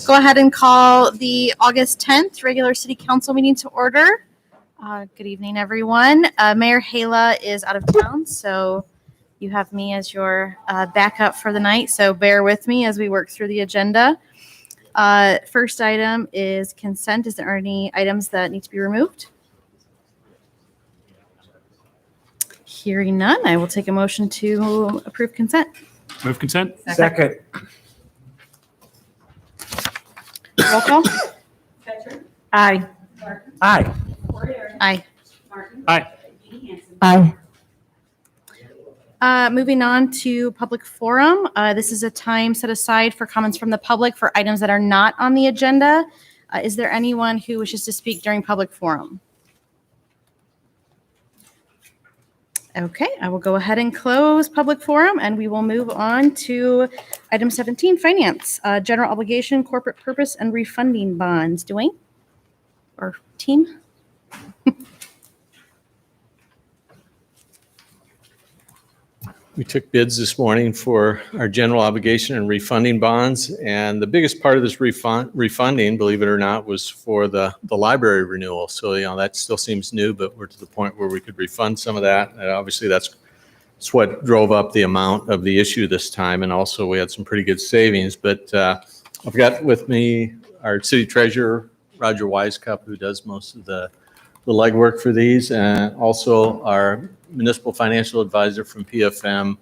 Go ahead and call the August 10th regular city council meeting to order. Good evening, everyone. Mayor Hala is out of town, so you have me as your backup for the night. So bear with me as we work through the agenda. First item is consent. Is there any items that need to be removed? Hearing none, I will take a motion to approve consent. Move consent. Second. Roll call. Fetcher. Aye. Martin. Aye. Aye. Martin. Aye. Hanson. Aye. Moving on to public forum. This is a time set aside for comments from the public for items that are not on the agenda. Is there anyone who wishes to speak during public forum? Okay, I will go ahead and close public forum and we will move on to item 17, finance, general obligation, corporate purpose, and refunding bonds. Dwayne or team? We took bids this morning for our general obligation and refunding bonds. And the biggest part of this refunding, believe it or not, was for the library renewal. So, that still seems new, but we're to the point where we could refund some of that. And obviously, that's what drove up the amount of the issue this time. And also, we had some pretty good savings. But I've got with me our city treasurer, Roger Wisecup, who does most of the legwork for these, and also our municipal financial advisor from PFM,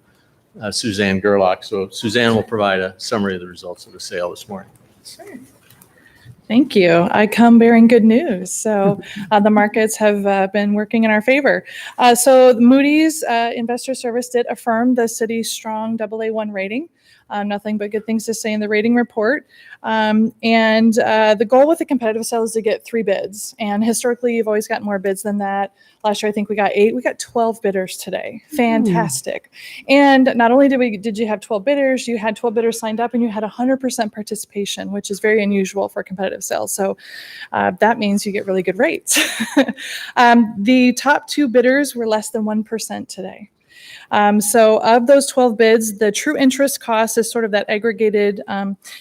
Suzanne Gerlach. So Suzanne will provide a summary of the results of the sale this morning. Sure. Thank you. I come bearing good news. So the markets have been working in our favor. So Moody's Investor Service did affirm the city's strong AA1 rating. Nothing but good things to say in the rating report. And the goal with the competitive sale is to get 3 bids. And historically, you've always gotten more bids than that. Last year, I think we got 8. We got 12 bidders today. Fantastic. And not only did you have 12 bidders, you had 12 bidders signed up and you had 100% participation, which is very unusual for competitive sales. So that means you get really good rates. The top 2 bidders were less than 1% today. So of those 12 bids, the true interest cost is sort of that aggregated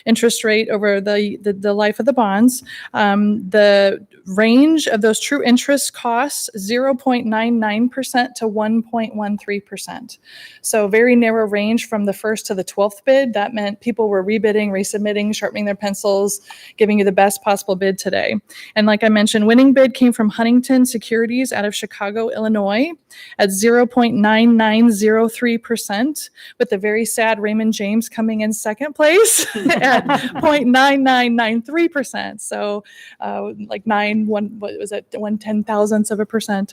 interest rate over the life of the bonds. The range of those true interest costs, 0.99% to 1.13%. So very narrow range from the first to the 12th bid. That meant people were rebidding, resubmitting, sharpening their pencils, giving you the best possible bid today. And like I mentioned, winning bid came from Huntington Securities out of Chicago, Illinois at 0.9903%, with the very sad Raymond James coming in second place at 0.9993%. So like 1/10,000ths of a percent.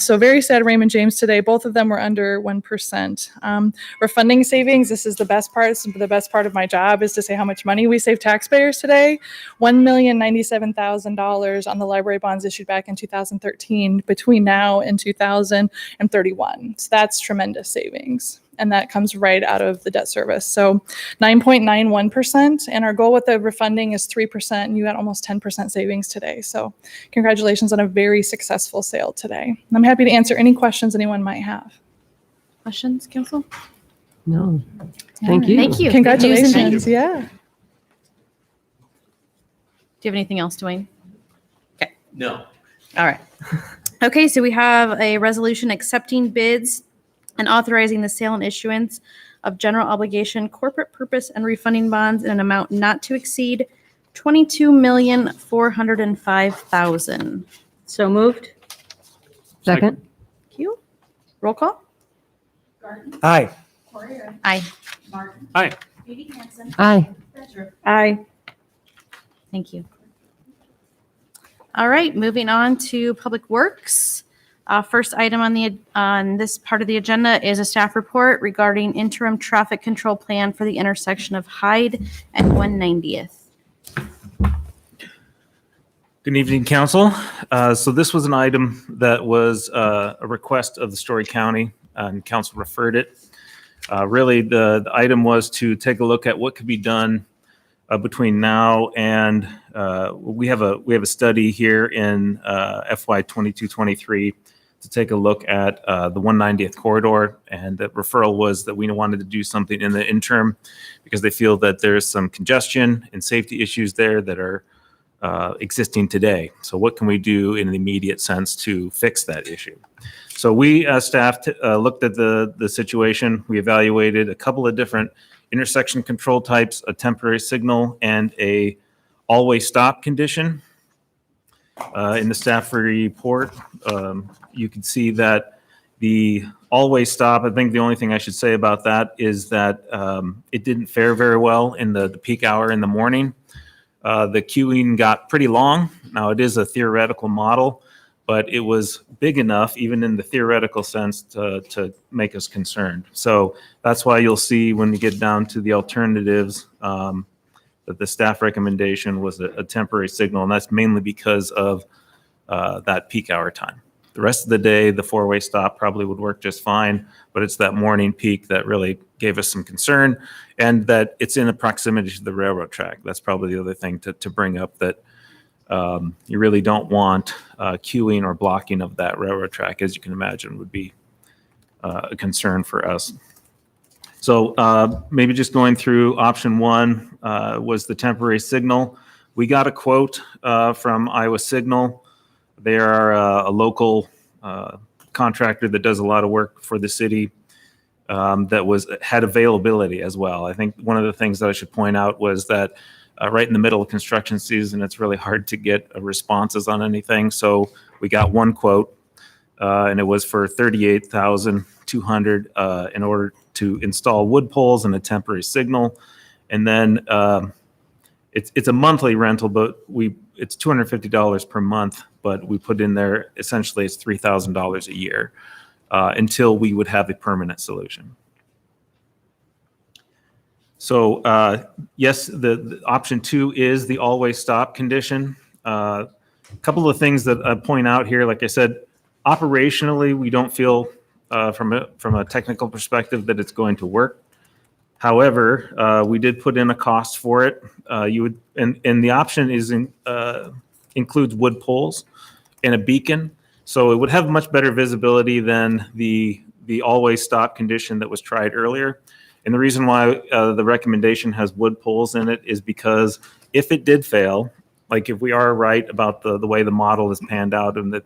So very sad Raymond James today. Both of them were under 1%. Refunding savings, this is the best part. The best part of my job is to say how much money we save taxpayers today. $1,097,000 on the library bonds issued back in 2013 between now and 2031. So that's tremendous savings. And that comes right out of the debt service. So 9.91%. And our goal with the refunding is 3%. And you had almost 10% savings today. So congratulations on a very successful sale today. I'm happy to answer any questions anyone might have. Questions, council? No. Thank you. Thank you. Congratulations. Good news indeed. Yeah. Do you have anything else, Dwayne? Okay. No. All right. Okay, so we have a resolution accepting bids and authorizing the sale and issuance of general obligation, corporate purpose, and refunding bonds in an amount not to exceed $22,405,000. So moved. Second. Thank you. Roll call. Garten. Aye. Corrier. Aye. Martin. Aye. Judy Hanson. Aye. Fetcher. Aye. Thank you. All right, moving on to Public Works. First item on this part of the agenda is a staff report regarding interim traffic control plan for the intersection of Hyde and 190th. Good evening, council. So this was an item that was a request of the Story County, and council referred it. Really, the item was to take a look at what could be done between now and we have a study here in FY 22-23 to take a look at the 190th corridor, and the referral was that we wanted to do something in the interim because they feel that there's some congestion and safety issues there that are existing today. So what can we do in an immediate sense to fix that issue? So we, as staff, looked at the situation. We evaluated a couple of different intersection control types, a temporary signal and a always stop condition. In the staff report, you can see that the always stop, I think the only thing I should say about that is that it didn't fare very well in the peak hour in the morning. The queuing got pretty long. Now, it is a theoretical model, but it was big enough, even in the theoretical sense, to make us concerned. So that's why you'll see when we get down to the alternatives, that the staff recommendation was a temporary signal, and that's mainly because of that peak hour time. The rest of the day, the four-way stop probably would work just fine, but it's that morning peak that really gave us some concern, and that it's in a proximity to the railroad track. That's probably the other thing to bring up, that you really don't want queuing or blocking of that railroad track, as you can imagine, would be a concern for us. So maybe just going through option one was the temporary signal. We got a quote from Iowa Signal. They are a local contractor that does a lot of work for the city that had availability as well. I think one of the things that I should point out was that right in the middle of construction season, it's really hard to get responses on anything. So we got one quote, and it was for $38,200 in order to install wood poles and a temporary signal. And then it's a monthly rental, but it's $250 per month, but we put in there essentially it's $3,000 a year until we would have a permanent solution. So yes, the option two is the always stop condition. A couple of things that I point out here, like I said, operationally, we don't feel from a technical perspective that it's going to work. However, we did put in a cost for it. And the option includes wood poles and a beacon, so it would have much better visibility than the always stop condition that was tried earlier. And the reason why the recommendation has wood poles in it is because if it did fail, like if we are right about the way the model is panned out, and that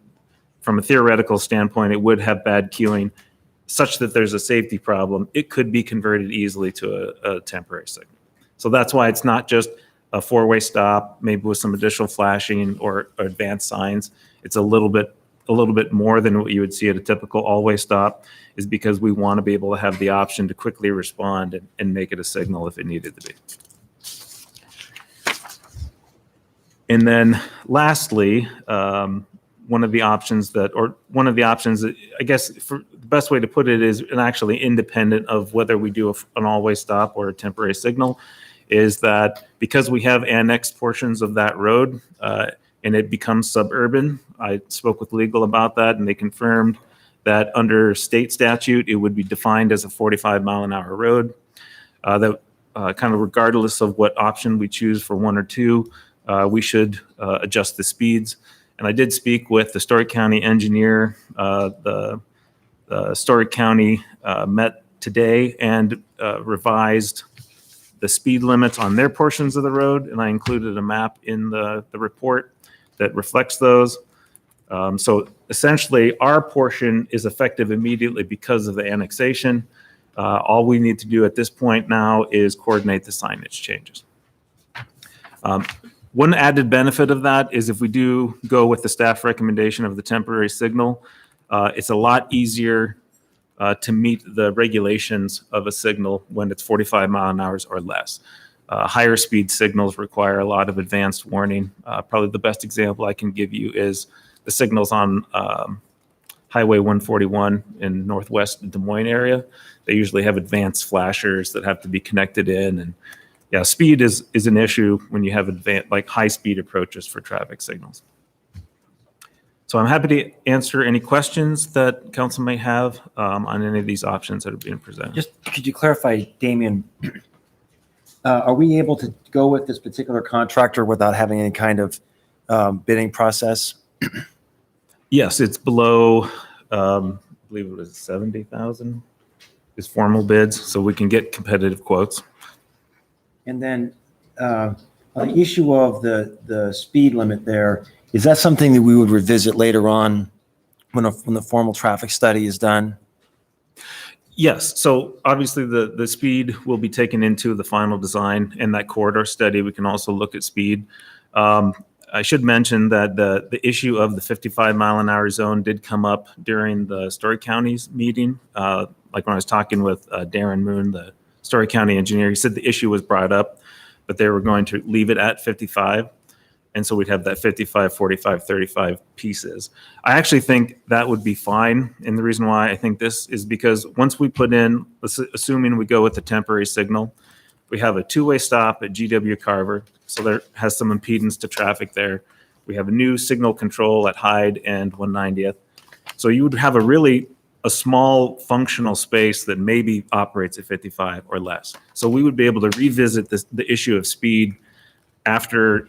from a theoretical standpoint, it would have bad queuing, such that there's a safety problem, it could be converted easily to a temporary signal. So that's why it's not just a four-way stop, maybe with some additional flashing or advanced signs. It's a little bit more than what you would see at a typical always stop, is because we want to be able to have the option to quickly respond and make it a signal if it needed to be. And then lastly, one of the options that I guess for the best way to put it is, and actually independent of whether we do an always stop or a temporary signal, is that because we have annexed portions of that road and it becomes suburban, I spoke with legal about that, and they confirmed that under state statute, it would be defined as a 45-mile-an-hour road. That kind of regardless of what option we choose for one or two, we should adjust the speeds. And I did speak with the Story County engineer. The Story County met today and revised the speed limits on their portions of the road, and I included a map in the report that reflects those. So essentially, our portion is effective immediately because of the annexation. All we need to do at this point now is coordinate the signage changes. One added benefit of that is if we do go with the staff recommendation of the temporary signal, it's a lot easier to meet the regulations of a signal when it's 45 mile an hour or less. Higher speed signals require a lot of advanced warning. Probably the best example I can give you is the signals on Highway 141 in northwest Des Moines area. They usually have advanced flashers that have to be connected in, and yeah, speed is an issue when you have high speed approaches for traffic signals. So I'm happy to answer any questions that council may have on any of these options that are being presented. Just could you clarify, Damien, are we able to go with this particular contractor without having any kind of bidding process? Yes, it's below I believe it was 70,000 is formal bids, so we can get competitive quotes. And then on the issue of the speed limit there, is that something that we would revisit later on when the formal traffic study is done? Yes, so obviously the speed will be taken into the final design. In that corridor study, we can also look at speed. I should mention that the issue of the 55 mile an hour zone did come up during the Story County's meeting. Like when I was talking with Darren Moon, the Story County engineer, he said the issue was brought up, but they were going to leave it at 55. And so we'd have that 55, 45, 35 pieces. I actually think that would be fine. And the reason why I think this is because once we put in, assuming we go with the temporary signal, we have a two-way stop at GW Carver. So there has some impedance to traffic there. We have a new signal control at Hyde and 190th. So you would have a small functional space that maybe operates at 55 or less. So we would be able to revisit the issue of speed after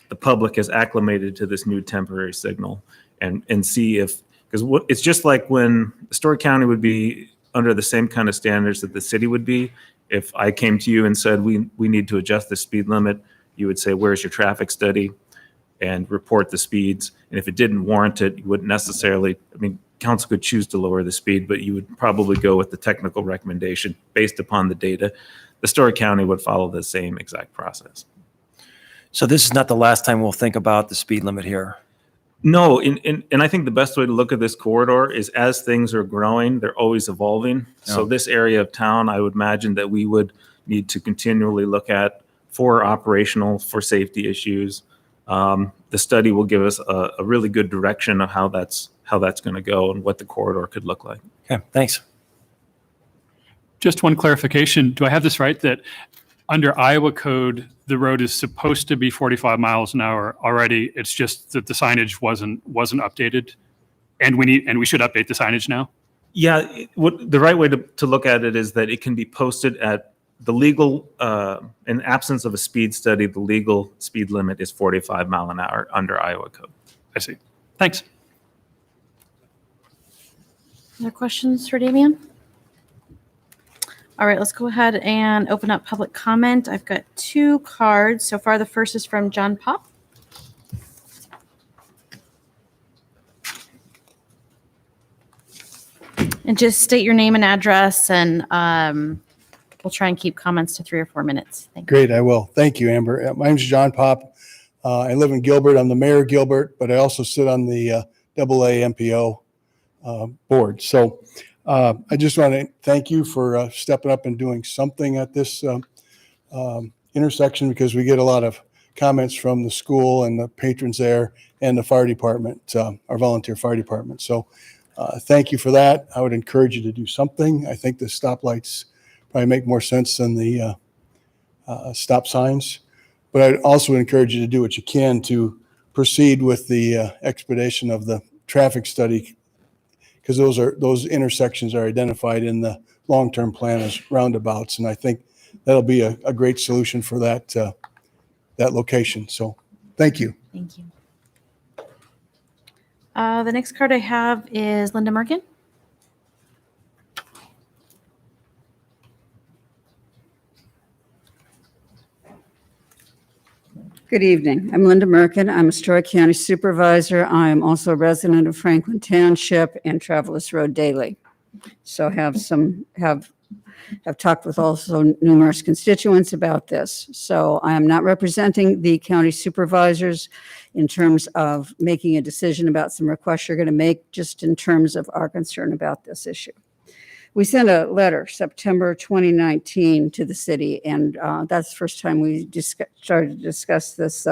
the public has acclimated to this new temporary signal and see if, because it's just like when Story County would be under the same kind of standards that the city would be. If I came to you and said, we need to adjust the speed limit, you would say, where's your traffic study? And report the speeds. And if it didn't warrant it, you wouldn't necessarily, I mean, council could choose to lower the speed, but you would probably go with the technical recommendation based upon the data. The Story County would follow the same exact process. So this is not the last time we'll think about the speed limit here. No, and I think the best way to look at this corridor is as things are growing, they're always evolving. So Yeah. this area of town, I would imagine that we would need to continually look at for operational, for safety issues. The study will give us a really good direction of how that's going to go and what the corridor could look like. Okay, thanks. Just one clarification. Do I have this right that under Iowa code, the road is supposed to be 45 miles an hour already? It's just that the signage wasn't updated, and we should update the signage now? Yeah, the right way to look at it is that it can be posted at the legal, in absence of a speed study, the legal speed limit is 45 mile an hour under Iowa code. I see. Thanks. Other questions for Damien? All right, let's go ahead and open up public comment. I've got 2 cards so far. The first is from John Pop. And just state your name and address, and we'll try and keep comments to 3 or 4 minutes. Thank you. Great, I will. Thank you, Amber. My name's John Pop. I live in Gilbert. I'm the mayor of Gilbert, but I also sit on the AA MPO board. So I just want to thank you for stepping up and doing something at this intersection, because we get a lot of comments from the school and the patrons there and the fire department, our volunteer fire department. So thank you for that. I would encourage you to do something. I think the stoplights probably make more sense than the stop signs. But I'd also encourage you to do what you can to proceed with the expedition of the traffic study, because those intersections are identified in the long-term plan as roundabouts, and I think that'll be a great solution for that location. So, thank you. Thank you. The next card I have is Linda Merkin. Good evening. I'm Linda Merkin. I'm a Story County Supervisor. I am also a resident of Franklin Township and travel this road daily. So have talked with also numerous constituents about this. So I am not representing the county supervisors in terms of making a decision about some requests you're going to make, just in terms of our concern about this issue. We sent a letter September 2019 to the city, and that's the first time we started to discuss this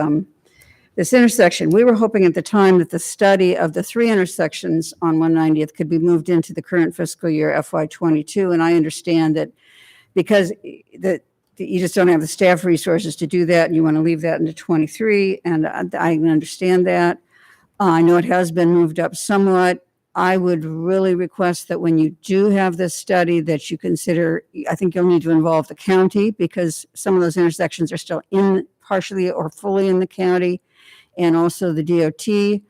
this intersection. We were hoping at the time that the study of the 3 intersections on 190th could be moved into the current fiscal year FY22, and I understand that because you just don't have the staff resources to do that, and you want to leave that into 23, and I can understand that. I know it has been moved up somewhat. I would really request that when you do have this study that you consider, I think you'll need to involve the county, because some of those intersections are still partially or fully in the county, and also the DOT.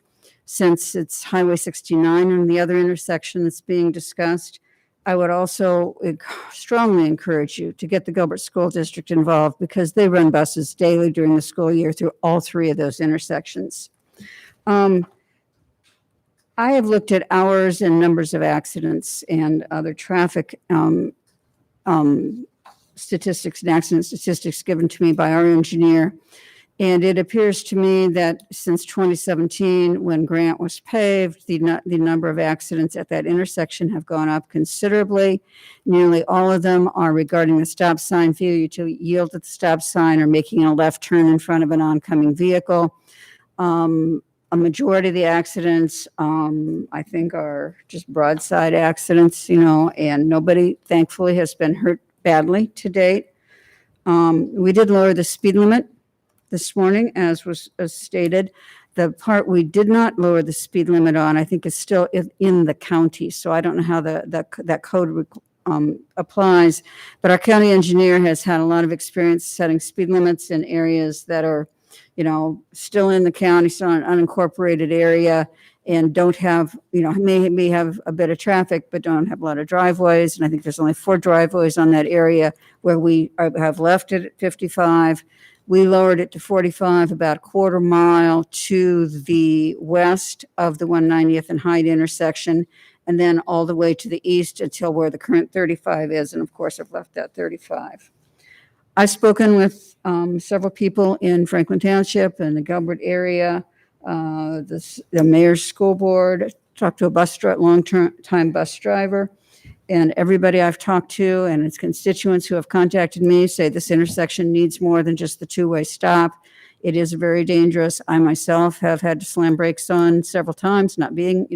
since it's Highway 69 and the other intersection that's being discussed. I would also strongly encourage you to get the Gilbert School District involved because they run buses daily during the school year through all three of those intersections. I have looked at hours and numbers of accidents and other traffic statistics and accident statistics given to me by our engineer. And it appears to me that since 2017, when Grant was paved, the number of accidents at that intersection have gone up considerably. Nearly all of them are regarding the stop sign, failure to yield at the stop sign or making a left turn in front of an oncoming vehicle. A majority of the accidents, I think, are just broadside accidents, and nobody, thankfully, has been hurt badly to date. We did lower the speed limit this morning, as was stated. The part we did not lower the speed limit on, I think, is still in the county. So I don't know how that code applies. But our county engineer has had a lot of experience setting speed limits in areas that are, still in the county, still in an unincorporated area, and don't have, may have a bit of traffic, but don't have a lot of driveways. And I think there's only 4 driveways on that area where we have left it at 55. We lowered it to 45, about a quarter mile to the west of the 190th and Hyde intersection, and then all the way to the east until where the current 35 is. And of course, I've left that 35. I've spoken with several people in Franklin Township and the Gilbert area, the mayor's school board, talked to a long-time bus driver, and everybody I've talked to and its constituents who have contacted me say this intersection needs more than just the two-way stop. It is very dangerous. I myself have had to slam brakes on several times, not being,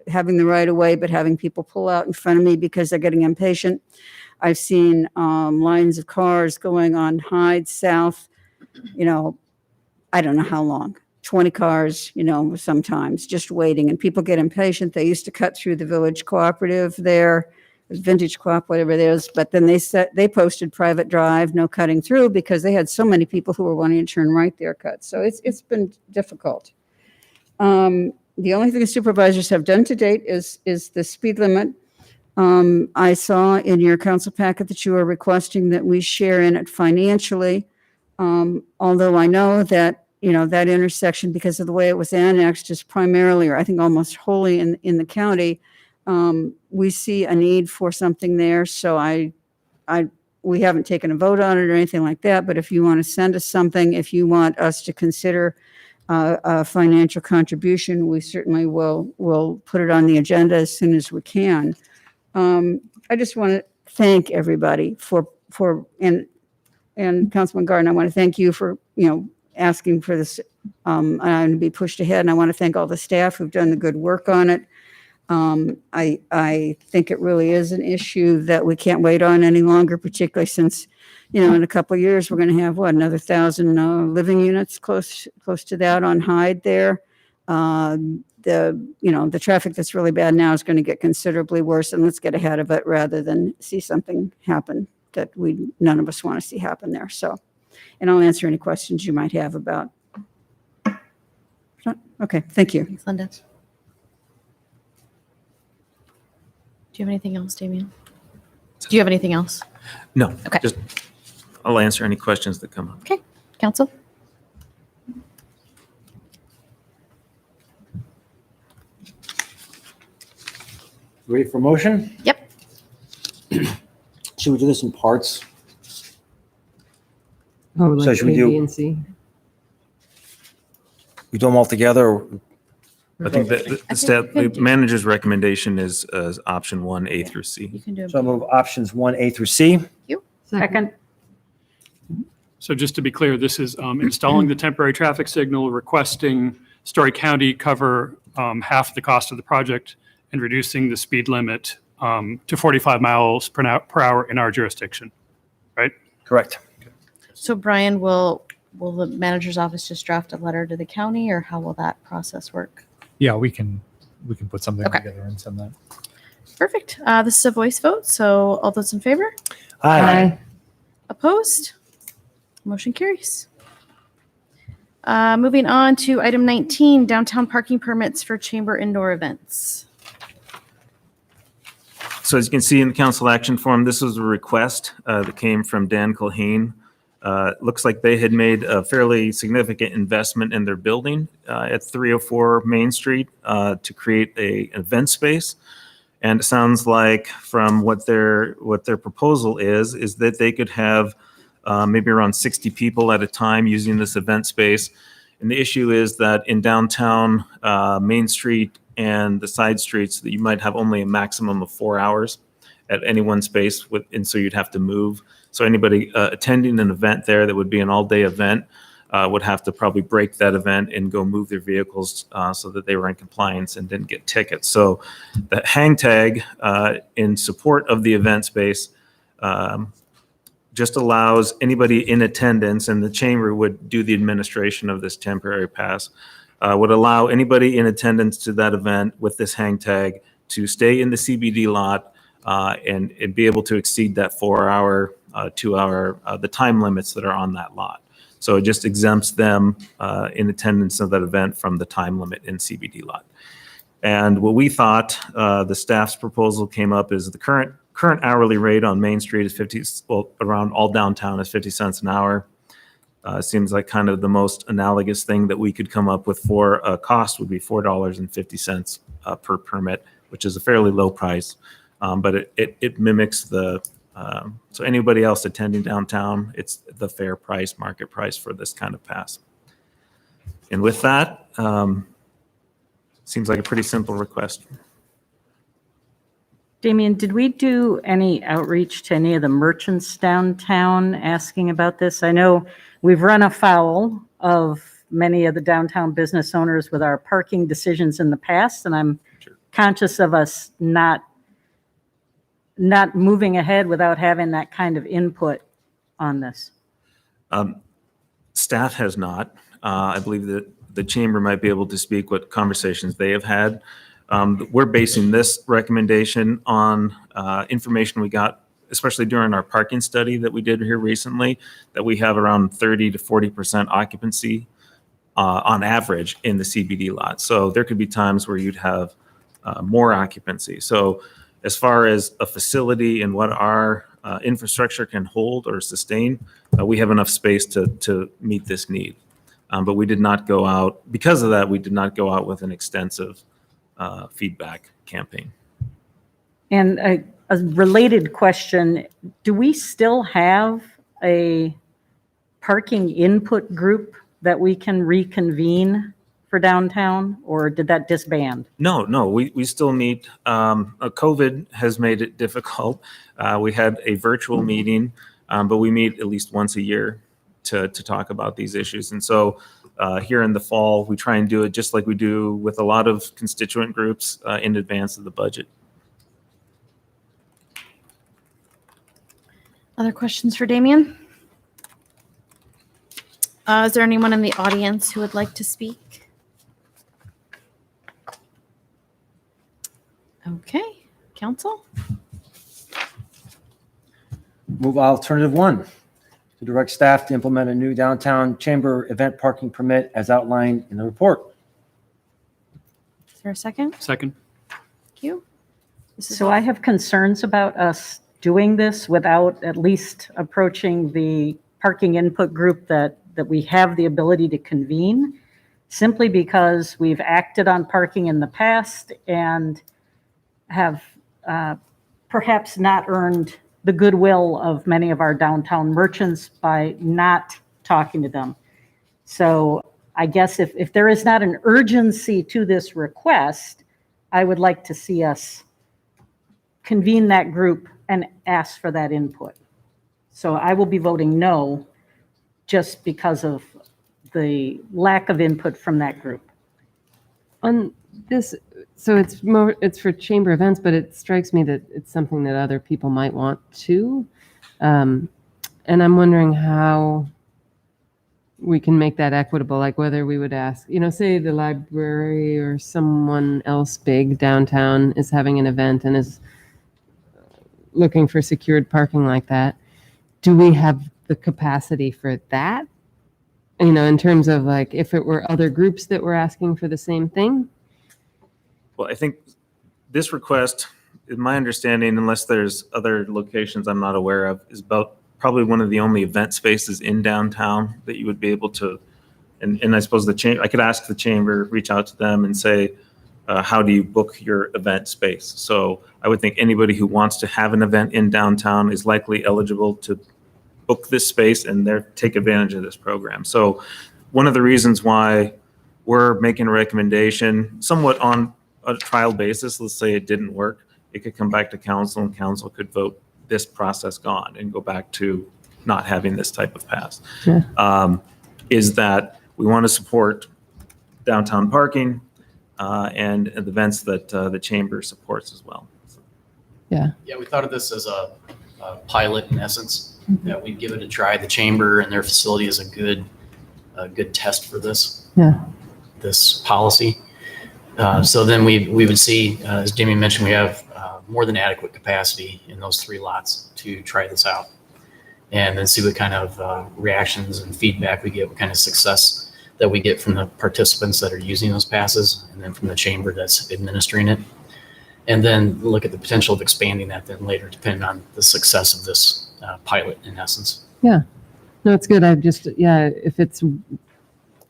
having the right of way, but having people pull out in front of me because they're getting impatient. I've seen lines of cars going on Hyde South, I don't know how long, 20 cars, sometimes just waiting, and people get impatient. They used to cut through the village cooperative there, Vintage Co-op, whatever it is, but then they posted private drive, no cutting through, because they had so many people who were wanting to turn right there cut. So it's been difficult. The only thing the supervisors have done to date is the speed limit. I saw in your council packet that you are requesting that we share in it financially. Although I know that, that intersection, because of the way it was annexed, is primarily, or I think almost wholly in the county. We see a need for something there. So we haven't taken a vote on it or anything like that. But if you want to send us something, if you want us to consider a financial contribution, we certainly will put it on the agenda as soon as we can. I just want to thank everybody and Councilman Garden, I want to thank you for, asking for this to be pushed ahead. And I want to thank all the staff who've done the good work on it. I think it really is an issue that we can't wait on any longer, particularly since, in a couple of years, we're going to have another 1,000 living units close to that on Hyde there. The traffic that's really bad now is going to get considerably worse, and let's get ahead of it rather than see something happen that none of us want to see happen there. So, and I'll answer any questions you might have about. Okay, thank you. Thanks, Linda. Do you have anything else, Damien? Do you have anything else? No. Okay. I'll answer any questions that come up. Okay, Council. Ready for motion? Yep. Should we do this in parts? Oh, like So should we A, do- B, and C? We do them all together? Or I think that the manager's recommendation is option 1, A through You C. can do So I move options 1A through C. Second. So just to be clear, this is installing the temporary traffic signal, requesting Story County cover half the cost of the project, and reducing the speed limit to 45 miles per hour in our jurisdiction, right? Correct. So Brian, will the manager's office just draft a letter to the county, or how will that process work? Yeah, we can put something Okay. together and send that. Perfect. This is a voice vote, so all those in favor? Aye. Opposed? Motion carries. Moving on to item 19, downtown parking permits for chamber indoor events. So as you can see in the council action form, this was a request that came from Dan Culhane. It looks like they had made a fairly significant investment in their building at 304 Main Street to create an event space. And it sounds like from what their proposal is that they could have maybe around 60 people at a time using this event space. And the issue is that in downtown Main Street and the side streets, that you might have only a maximum of 4 hours at any one space, and so you'd have to move. So anybody attending an event there that would be an all-day event would have to probably break that event and go move their vehicles so that they were in compliance and didn't get tickets. So the hang tag in support of the event space just allows anybody in attendance, and the chamber would do the administration of this temporary pass, would allow anybody in attendance to that event with this hang tag to stay in the CBD lot and be able to exceed that 4 hour, 2 hour, the time limits that are on that lot. So it just exempts them in attendance of that event from the time limit in CBD lot. And what we thought, the staff's proposal came up is the current hourly rate on Main Street is 50, well, around all downtown is 50 cents an hour. Seems like kind of the most analogous thing that we could come up with for a cost would be $4.50 per permit, which is a fairly low price, but it mimics the, so anybody else attending downtown, it's the fair price, market price for this kind of pass. And with that, seems like a pretty simple request. Damien, did we do any outreach to any of the merchants downtown asking about this? I know we've run afoul of many of the downtown business owners with our parking decisions in the past, and I'm conscious of us not moving ahead without having that kind of input on this. Staff has not. I believe that the chamber might be able to speak what conversations they have had. We're basing this recommendation on information we got, especially during our parking study that we did here recently, that we have around 30 to 40% occupancy on average in the CBD lot. So there could be times where you'd have more occupancy. So as far as a facility and what our infrastructure can hold or sustain, we have enough space to meet this need. But we did not go out, because of that, we did not go out with an extensive feedback campaign. And a related question, do we still have a parking input group that we can reconvene for downtown, or did that disband? No, we still meet. COVID has made it difficult. We had a virtual meeting, but we meet at least once a year to talk about these issues. And so here in the fall, we try and do it just like we do with a lot of constituent groups in advance of the budget. Other questions for Damien? Is there anyone in the audience who would like to speak? Okay, council? Move alternative 1, to direct staff to implement a new downtown chamber event parking permit as outlined in the report. Is there a second? Second. Thank you. So I have concerns about us doing this without at least approaching the parking input group that we have the ability to convene, simply because we've acted on parking in the past and have perhaps not earned the goodwill of many of our downtown merchants by not talking to them. So I guess if there is not an urgency to this request, I would like to see us convene that group and ask for that input. So I will be voting no, just because of the lack of input from that group. On this, so it's for chamber events, but it strikes me that it's something that other people might want too. And I'm wondering how we can make that equitable, like whether we would ask, say the library or someone else big downtown is having an event and is looking for secured parking like that. Do we have the capacity for that in terms of like if it were other groups that were asking for the same thing? Well, I think this request, in my understanding, unless there's other locations I'm not aware of, is about probably one of the only event spaces in downtown that you would be able to, and I suppose I could ask the chamber, reach out to them and say, how do you book your event space? So I would think anybody who wants to have an event in downtown is likely eligible to book this space and take advantage of this program. So one of the reasons why we're making a recommendation somewhat on a trial basis, let's say it didn't work, it could come back to council and council could vote this process gone and go back to not having this type of pass. Yeah. Is that we want to support downtown parking and events that the chamber supports as well. Yeah. Yeah, we thought of this as a pilot in essence, that we'd give it a try. The chamber and their facility is a good test for this. Yeah. This policy. So then we would see, as Jamie mentioned, we have more than adequate capacity in those 3 lots to try this out, and then see what kind of reactions and feedback we get, what kind of success that we get from the participants that are using those passes, and then from the chamber that's administering it, and then look at the potential of expanding that then later, depending on the success of this pilot in essence. Yeah. No, it's good. I've just, if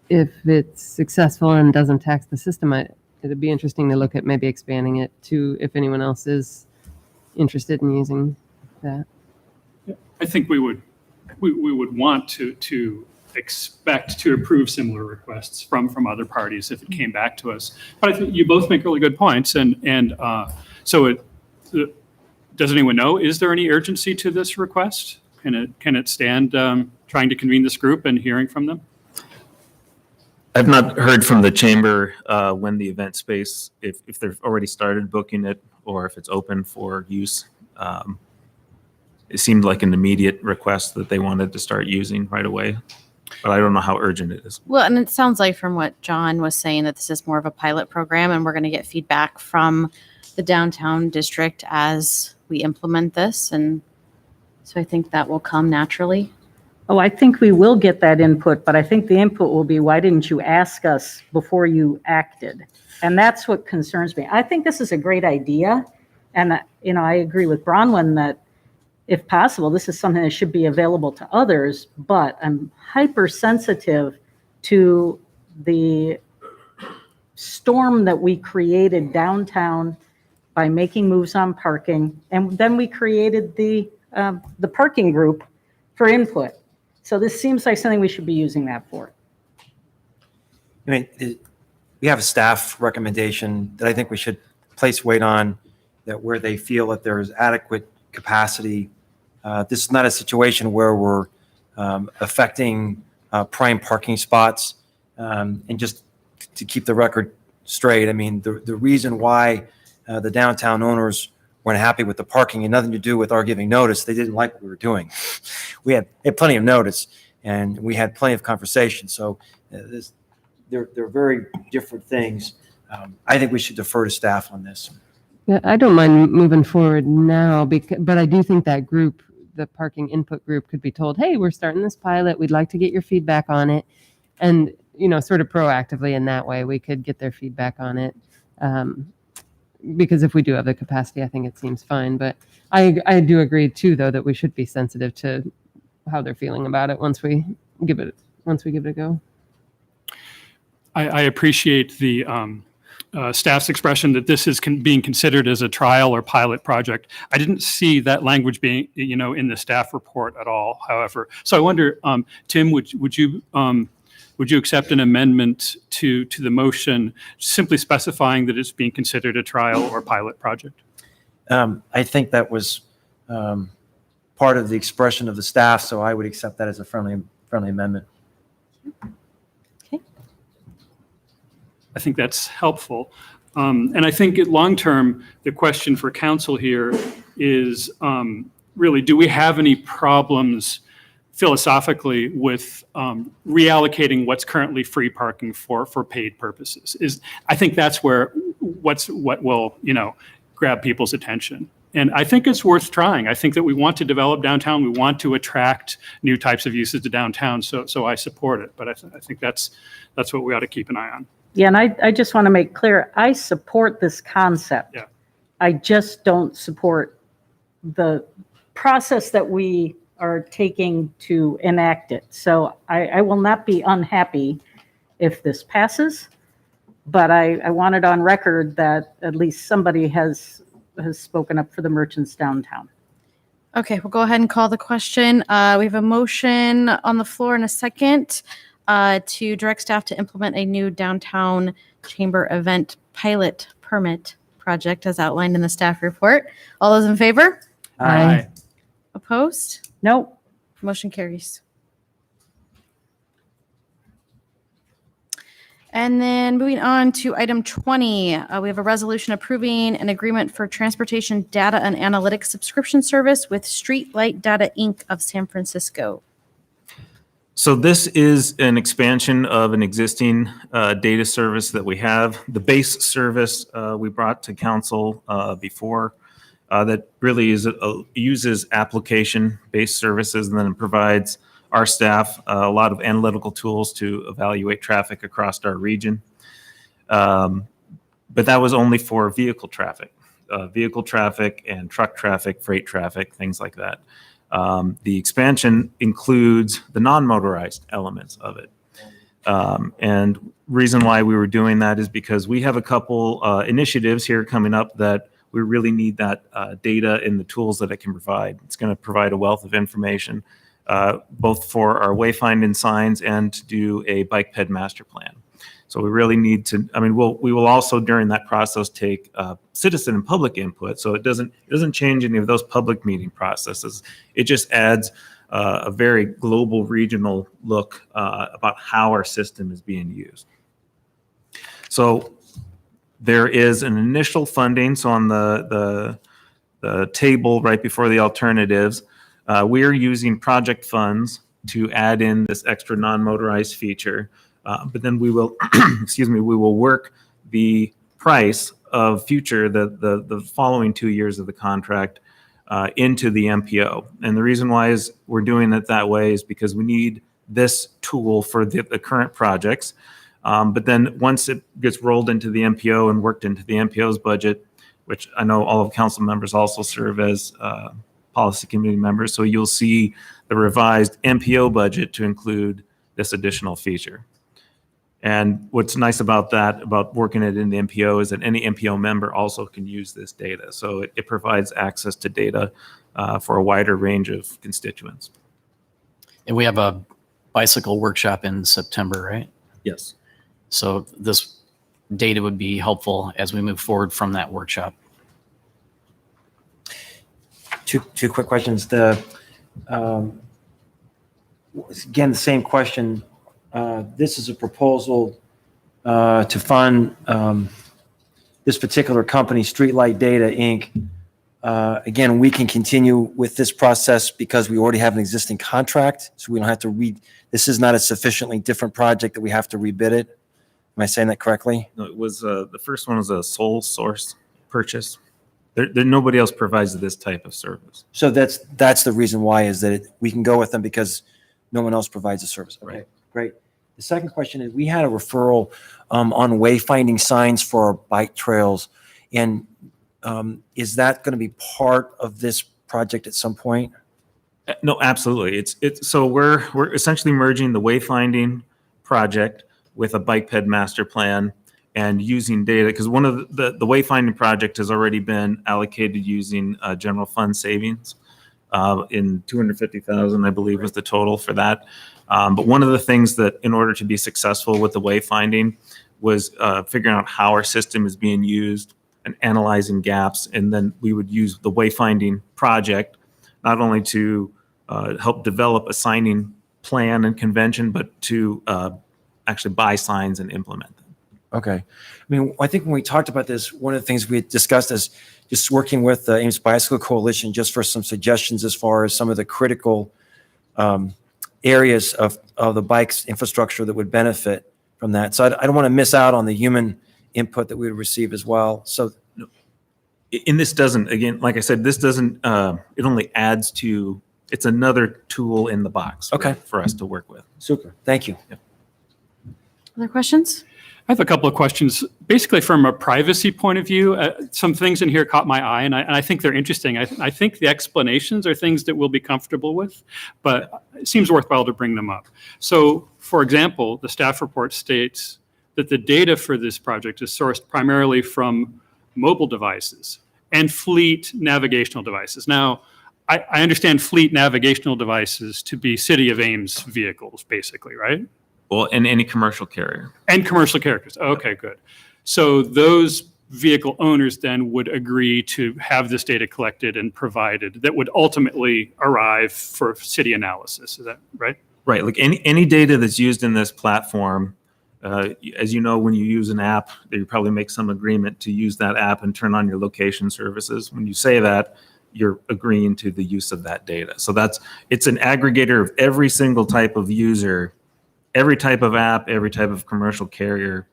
it's successful and doesn't tax the system, it'd be interesting to look at maybe expanding it to if anyone else is interested in using that. I think we would want to expect to approve similar requests from other parties if it came back to us. But I think you both make really good points, and so does anyone know, is there any urgency to this request? Can it stand trying to convene this group and hearing from them? I've not heard from the chamber when the event space, if they've already started booking it or if it's open for use. It seemed like an immediate request that they wanted to start using right away, but I don't know how urgent it is. Well, and it sounds like from what John was saying that this is more of a pilot program and we're going to get feedback from the downtown district as we implement this. And so I think that will come naturally. Oh, I think we will get that input, but I think the input will be, why didn't you ask us before you acted? And that's what concerns me. I think this is a great idea. And, I agree with Bronwyn that if possible, this is something that should be available to others, but I'm hypersensitive to the storm that we created downtown by making moves on parking. And then we created the parking group for input. So this seems like something we should be using that for. I mean, we have a staff recommendation that I think we should place weight on, that where they feel that there is adequate capacity. This is not a situation where we're affecting prime parking spots. And just to keep the record straight, I mean, the reason why the downtown owners weren't happy with the parking had nothing to do with our giving notice. They didn't like what we were doing. We had plenty of notice and we had plenty of conversation. So they're very different things. I think we should defer to staff on this. Yeah, I don't mind moving forward now, but I do think that group, the parking input group, could be told, hey, we're starting this pilot. We'd like to get your feedback on it. And, sort of proactively in that way, we could get their feedback on it. Because if we do have the capacity, I think it seems fine. But I do agree too, though, that we should be sensitive to how they're feeling about it once we give it a go. I appreciate the staff's expression that this is being considered as a trial or pilot project. I didn't see that language being, in the staff report at all, however. So I wonder, Tim, would you accept an amendment to the motion simply specifying that it's being considered a trial or pilot project? I think that was part of the expression of the staff, so I would accept that as a friendly amendment. I think that's helpful. And I think long term, the question for council here is really, do we have any problems philosophically with reallocating what's currently free parking for paid purposes? I think that's what will grab people's attention. And I think it's worth trying. I think that we want to develop downtown. We want to attract new types of uses to downtown. So I support it. But I think that's what we ought to keep an eye on. Yeah, and I just want to make clear, I support this concept. Yeah. I just don't support the process that we are taking to enact it. So I will not be unhappy if this passes, but I want it on record that at least somebody has spoken up for the merchants downtown. Okay, we'll go ahead and call the question. We have a motion on the floor in a second to direct staff to implement a new downtown chamber event pilot permit project as outlined in the staff report. All those in favor? Aye. Opposed? Nope. Motion carries. And then moving on to item 20, we have a resolution approving an agreement for transportation data and analytics subscription service with Streetlight Data Inc. of San Francisco. So this is an expansion of an existing data service that we have. The base service we brought to council before that really uses application-based services, and then it provides our staff a lot of analytical tools to evaluate traffic across our region. But that was only for vehicle traffic and truck traffic, freight traffic, things like that. The expansion includes the non-motorized elements of it. And reason why we were doing that is because we have a couple initiatives here coming up that we really need that data and the tools that it can provide. It's going to provide a wealth of information, both for our wayfinding signs and to do a bike ped master plan. So we really need to, we will also during that process take citizen and public input. So it doesn't change any of those public meeting processes. It just adds a very global regional look about how our system is being used. So there is an initial funding. So on the table right before the alternatives, we are using project funds to add in this extra non-motorized feature. But then we will, we will work the price of future, the following 2 years of the contract into the MPO. And the reason why is we're doing it that way is because we need this tool for the current projects. But then once it gets rolled into the MPO and worked into the MPO's budget, which I know all of council members also serve as policy committee members, so you'll see the revised MPO budget to include this additional feature. And what's nice about that, about working it in the MPO, is that any MPO member also can use this data. So it provides access to data for a wider range of constituents. And we have a bicycle workshop in September, right? Yes. So this data would be helpful as we move forward from that workshop. Two quick questions. Again, the same question. This is a proposal to fund this particular company, Streetlight Data Inc. Again, we can continue with this process because we already have an existing contract, so we don't have to this is not a sufficiently different project that we have to rebid it. Am I saying that correctly? No, it was the first one was a sole source purchase. Nobody else provides this type of service. So that's the reason why, is that we can go with them because no one else provides a service. Okay, Right. great. The second question is, we had a referral on wayfinding signs for our bike trails. And is that going to be part of this project at some point? No, absolutely. So we're essentially merging the wayfinding project with a bike ped master plan and using data, because one of the wayfinding project has already been allocated using general fund savings in $250,000, I believe, was the total for that. But one of the things that, in order to be successful with the wayfinding, was figuring out how our system is being used and analyzing gaps. And then we would use the wayfinding project not only to help develop a signing plan and convention, but to actually buy signs and implement them. Okay. I think when we talked about this, one of the things we had discussed is just working with the Ames Bicycle Coalition just for some suggestions as far as some of the critical areas of the bike's infrastructure that would benefit from that. So I don't want to miss out on the human input that we would receive as well. So And this doesn't, again, like I said, this doesn't, it only adds to, it's another tool in the box Okay. for us to work with. Super. Thank you. Other questions? I have a couple of questions. Basically, from a privacy point of view, some things in here caught my eye, and I think they're interesting. I think the explanations are things that we'll be comfortable with, but it seems worthwhile to bring them up. So, for example, the staff report states that the data for this project is sourced primarily from mobile devices and fleet navigational devices. Now, I understand fleet navigational devices to be City of Ames vehicles, basically, right? Well, and any commercial carrier. And commercial carriers. Okay, good. So those vehicle owners then would agree to have this data collected and provided that would ultimately arrive for city analysis. Is that right? Right. Like any data that's used in this platform, as you know, when you use an app, you probably make some agreement to use that app and turn on your location services. When you say that, you're agreeing to the use of that data. So it's an aggregator of every single type of user, every type of app, every type of commercial carrier.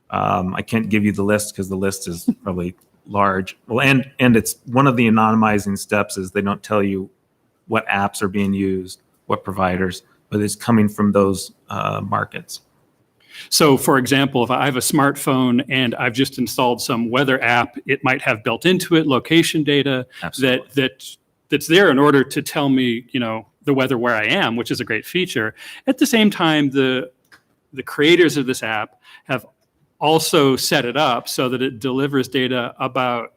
I can't give you the list because the list is probably large. Well, and it's one of the anonymizing steps is they don't tell you what apps are being used, what providers, but it's coming from those markets. So, for example, if I have a smartphone and I've just installed some weather app, it might have built into it location data that's there in order to tell me, the weather where I am, which is a great feature. At the same time, the creators of this app have also set it up so that it delivers data about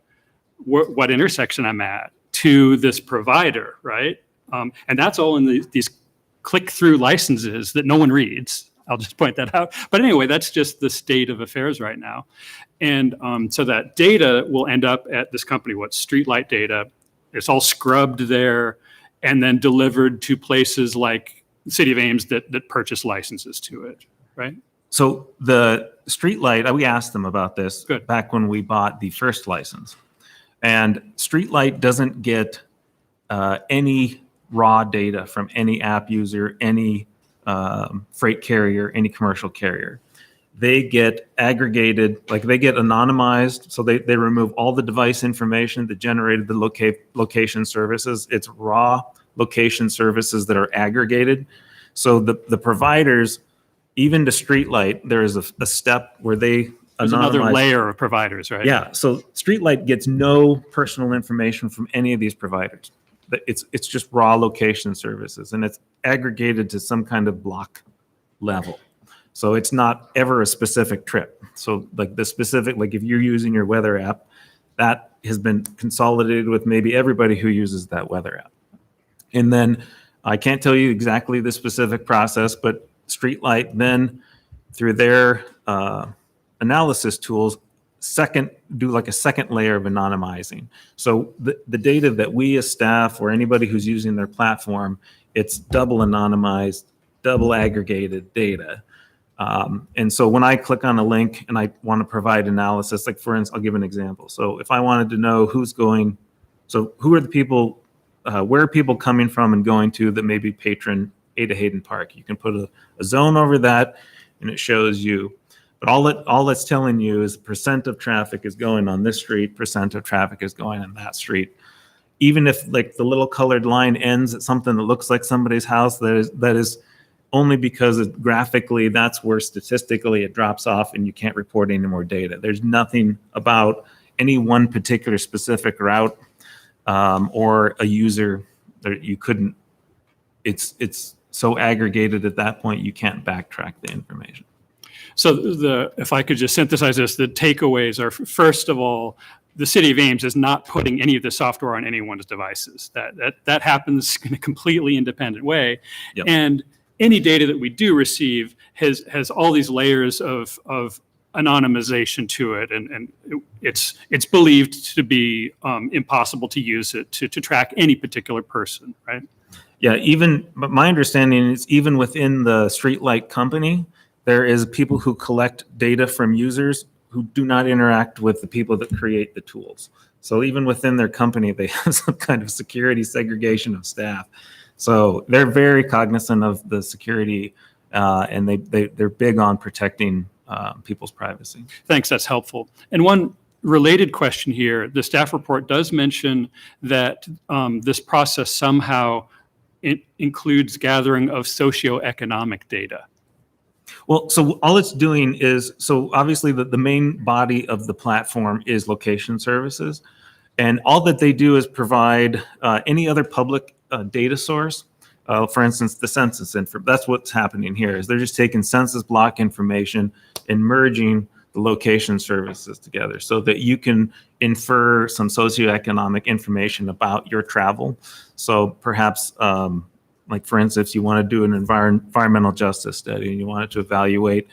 what intersection I'm at to this provider, right? And that's all in these click-through licenses that no one reads. I'll just point that out. But anyway, that's just the state of affairs right now. And so that data will end up at this company, Streetlight Data. It's all scrubbed there and then delivered to places like the City of Ames that purchase licenses to it, right? So the Streetlight, we asked them about this back when we bought the first license. And Streetlight doesn't get any raw data from any app user, any freight carrier, any commercial carrier. They get aggregated, like they get anonymized. So they remove all the device information that generated the location services. It's raw location services that are aggregated. So the providers, even to Streetlight, there is a step where they There's another layer of providers, right? Yeah. So Streetlight gets no personal information from any of these providers. It's just raw location services, and it's aggregated to some kind of block level. So it's not ever a specific trip. So like the specific, like if you're using your weather app, that has been consolidated with maybe everybody who uses that weather app. And then I can't tell you exactly the specific process, but Streetlight then through their analysis tools, do like a second layer of anonymizing. So the data that we as staff or anybody who's using their platform, it's double anonymized, double aggregated data. And so when I click on a link and I want to provide analysis, like for instance, I'll give an example. So if I wanted to know who are the people, where are people coming from and going to that maybe patron Ada Hayden Park? You can put a zone over that and it shows you. But all that's telling you is percent of traffic is going on this street, percent of traffic is going on that street. Even if like the little colored line ends at something that looks like somebody's house, that is only because graphically that's where statistically it drops off and you can't report any more data. There's nothing about any one particular specific route or a user that you couldn't. It's so aggregated at that point you can't backtrack the information. So if I could just synthesize this, the takeaways are, first of all, the City of Ames is not putting any of the software on anyone's devices. That happens in a completely independent way. Yep. And any data that we do receive has all these layers of anonymization to it, and it's believed to be impossible to use it to track any particular person, right? Yeah, but my understanding is even within the Streetlight company, there is people who collect data from users who do not interact with the people that create the tools. So even within their company, they have some kind of security segregation of staff. So they're very cognizant of the security, and they're big on protecting people's privacy. Thanks, that's helpful. And one related question here, the staff report does mention that this process somehow includes gathering of socioeconomic data. Well, so all it's doing is, so obviously the main body of the platform is location services. And all that they do is provide any other public data source. For instance, the census info. That's what's happening here is they're just taking census block information and merging the location services together so that you can infer some socioeconomic information about your travel. So perhaps, like for instance, you want to do an environmental justice study and you want to evaluate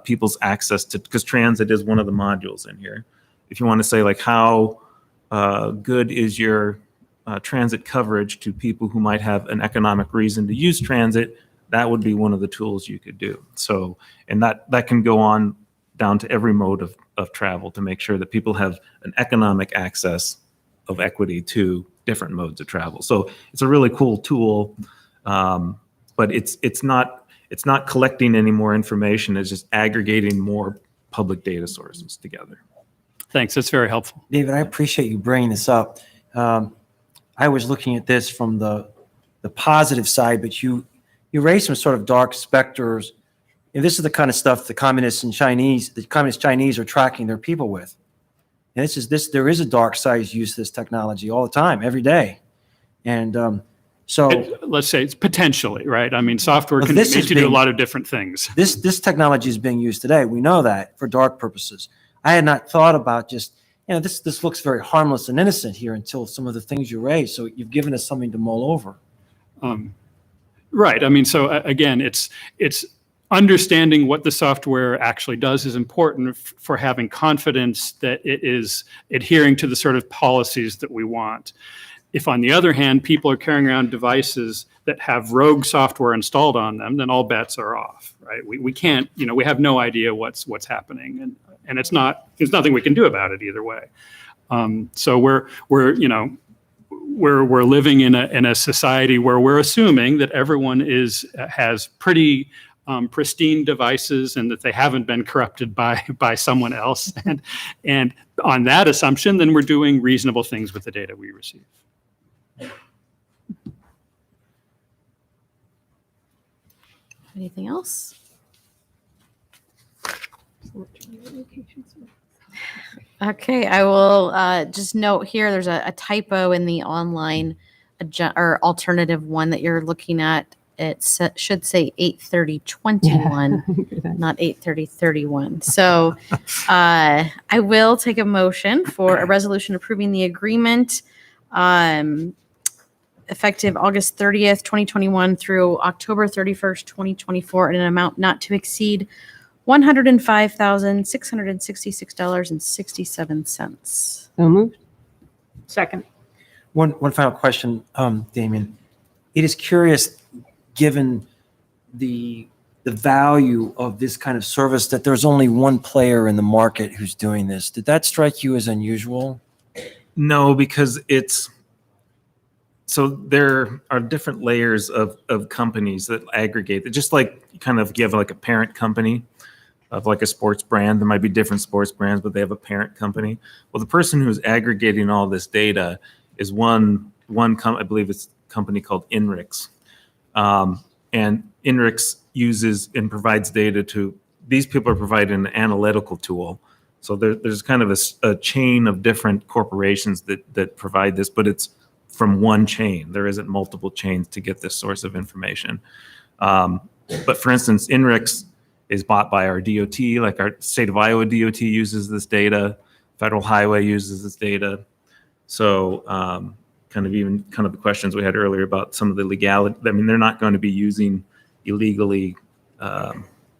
people's access to, because transit is one of the modules in here. If you want to say like how good is your transit coverage to people who might have an economic reason to use transit, that would be one of the tools you could do. So, and that can go on down to every mode of travel to make sure that people have an economic access of equity to different modes of travel. So it's a really cool tool, but it's not collecting any more information. It's just aggregating more public data sources together. Thanks, that's very helpful. David, I appreciate you bringing this up. I was looking at this from the positive side, but you raised some sort of dark specters. And this is the kind of stuff the communist Chinese are tracking their people with. And there is a dark side use of this technology all the time, every day. And so let's say it's potentially, right? I mean, software can be made to do a lot of different things. This technology is being used today. We know that for dark purposes. I had not thought about just, this looks very harmless and innocent here until some of the things you raised. So you've given us something to mull over. Right. I mean, so again, it's understanding what the software actually does is important for having confidence that it is adhering to the sort of policies that we want. If, on the other hand, people are carrying around devices that have rogue software installed on them, then all bets are off, right? We can't, we have no idea what's happening, and there's nothing we can do about it either way. So we're living in a society where we're assuming that everyone has pretty pristine devices and that they haven't been corrupted by someone else. And on that assumption, then we're doing reasonable things with the data we receive. Anything else? Okay, I will just note here, there's a typo in the online or alternative one that you're looking at. It should say 8:30:21, not 8:30:31. So I will take a motion for a resolution approving the agreement effective August 30th, 2021 through October 31st, 2024 in an amount not to exceed $105,666.67. So moved. Second. One final question, Damien. It is curious, given the value of this kind of service, that there's only one player in the market who's doing this. Did that strike you as unusual? No, because so there are different layers of companies that aggregate. Just like kind of give like a parent company of like a sports brand. There might be different sports brands, but they have a parent company. Well, the person who's aggregating all this data is I believe it's a company called INRIX. And INRIX uses and provides data to, these people are providing an analytical tool. So there's kind of a chain of different corporations that provide this, but it's from one chain. There isn't multiple chains to get this source of information. But for instance, INRIX is bought by our DOT, like our state of Iowa DOT uses this data, Federal Highway uses this data. So kind of the questions we had earlier about some of the legality. I mean, they're not going to be using illegally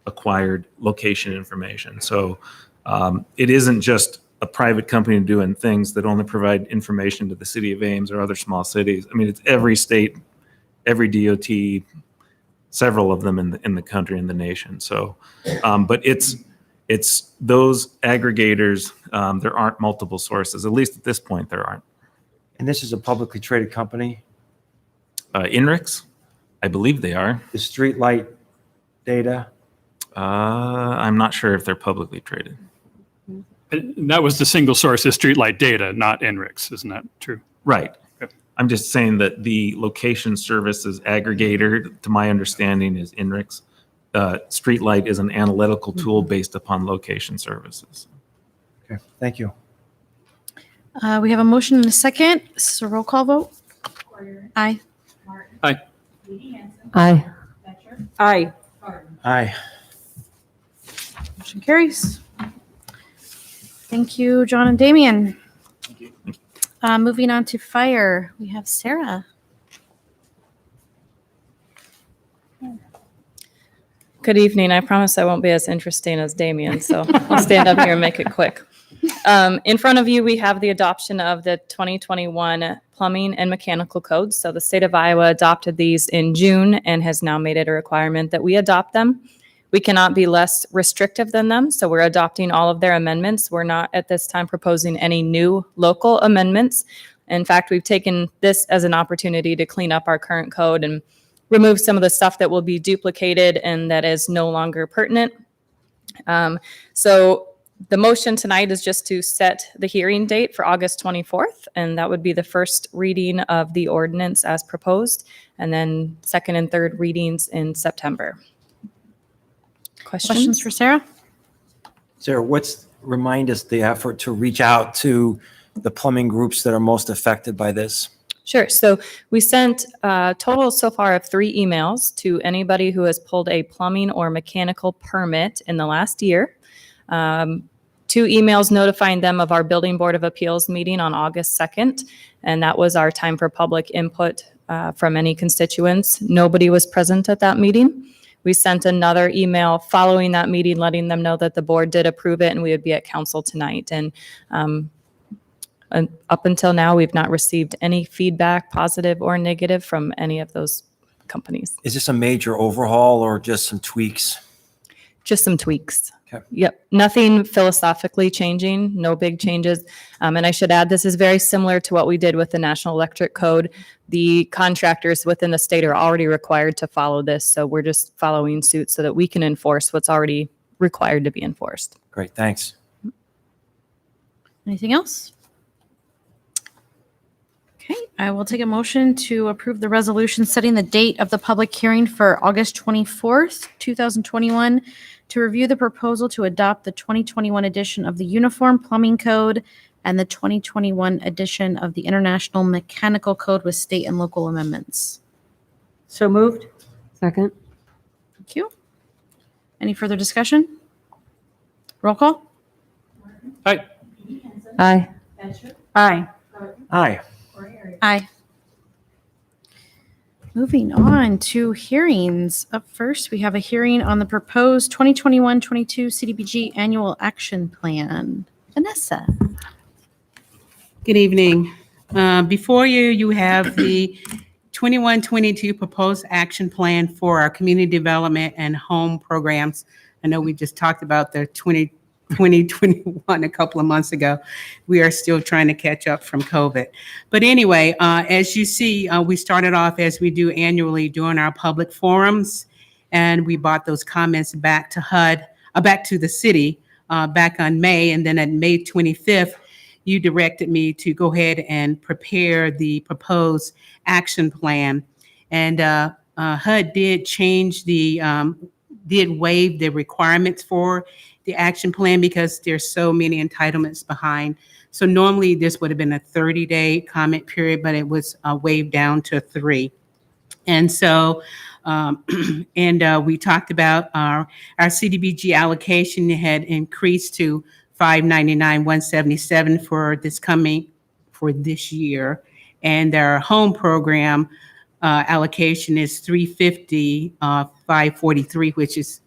acquired location information. So it isn't just a private company doing things that only provide information to the city of Ames or other small cities. I mean, it's every state, every DOT, several of them in the country and the nation. So, but it's those aggregators. There aren't multiple sources, at least at this point, there aren't. And this is a publicly traded company? INRIX, I believe they are. The street light data? I'm not sure if they're publicly traded. And that was the single source of streetlight data, not NRICS, isn't that true? Right. Okay. I'm just saying that the location services aggregator, to my understanding, is INRIX. Streetlight is an analytical tool based upon location services. Okay, thank you. We have a motion and a second. This is a roll call vote. Corrigan. Aye. Martin. Aye. Katie Hansen. Aye. Batchor. Aye. Garden. Aye. Motion carries. Thank you, John and Damian. Moving on to fire, we have Sarah. Good evening. I promise I won't be as interesting as Damien, so I'll stand up here and make it quick. In front of you, we have the adoption of the 2021 plumbing and mechanical codes. So the state of Iowa adopted these in June and has now made it a requirement that we adopt them. We cannot be less restrictive than them, so we're adopting all of their amendments. We're not at this time proposing any new local amendments. In fact, we've taken this as an opportunity to clean up our current code and remove some of the stuff that will be duplicated and that is no longer pertinent. So the motion tonight is just to set the hearing date for August 24th, and that would be the first reading of the ordinance as proposed, and then second and third readings in September. Questions for Sarah? Sarah, remind us the effort to reach out to the plumbing groups that are most affected by this? Sure. So we sent a total so far of 3 emails to anybody who has pulled a plumbing or mechanical permit in the last year. 2 emails notifying them of our Building Board of Appeals meeting on August 2nd, and that was our time for public input from any constituents. Nobody was present at that meeting. We sent another email following that meeting, letting them know that the board did approve it and we would be at council tonight. And up until now, we've not received any feedback, positive or negative, from any of those companies. Is this a major overhaul or just some tweaks? Just some tweaks. Okay. Yep. Nothing philosophically changing, no big changes. And I should add, this is very similar to what we did with the National Electric Code. The contractors within the state are already required to follow this. So we're just following suit so that we can enforce what's already required to be enforced. Great, thanks. Anything else? Okay, I will take a motion to approve the resolution setting the date of the public hearing for August 24th, 2021, to review the proposal to adopt the 2021 edition of the Uniform Plumbing Code and the 2021 edition of the International Mechanical Code with state and local amendments. So moved. Second. Thank you. Any further discussion? Roll call? Aye. Katie Hansen. Aye. Batchor. Aye. Garden. Aye. Corrigan. Aye. Moving on to hearings. Up first, we have a hearing on the proposed 2021-22 CDBG Annual Action Plan. Vanessa. Good evening. Before you, you have the 21-22 proposed action plan for our community development and home programs. I know we just talked about the 2021 a couple of months ago. We are still trying to catch up from COVID. But anyway, as you see, we started off as we do annually during our public forums, and we brought those comments back to HUD, back to the city back on May, and then on May 25th, you directed me to go ahead and prepare the proposed action plan. And HUD did change did waive the requirements for the action plan because there's so many entitlements behind. So normally this would have been a 30-day comment period, but it was waived down to 3. And so, we talked about our CDBG allocation had increased to $599,177 for this year. And our home program allocation is $350,543, which is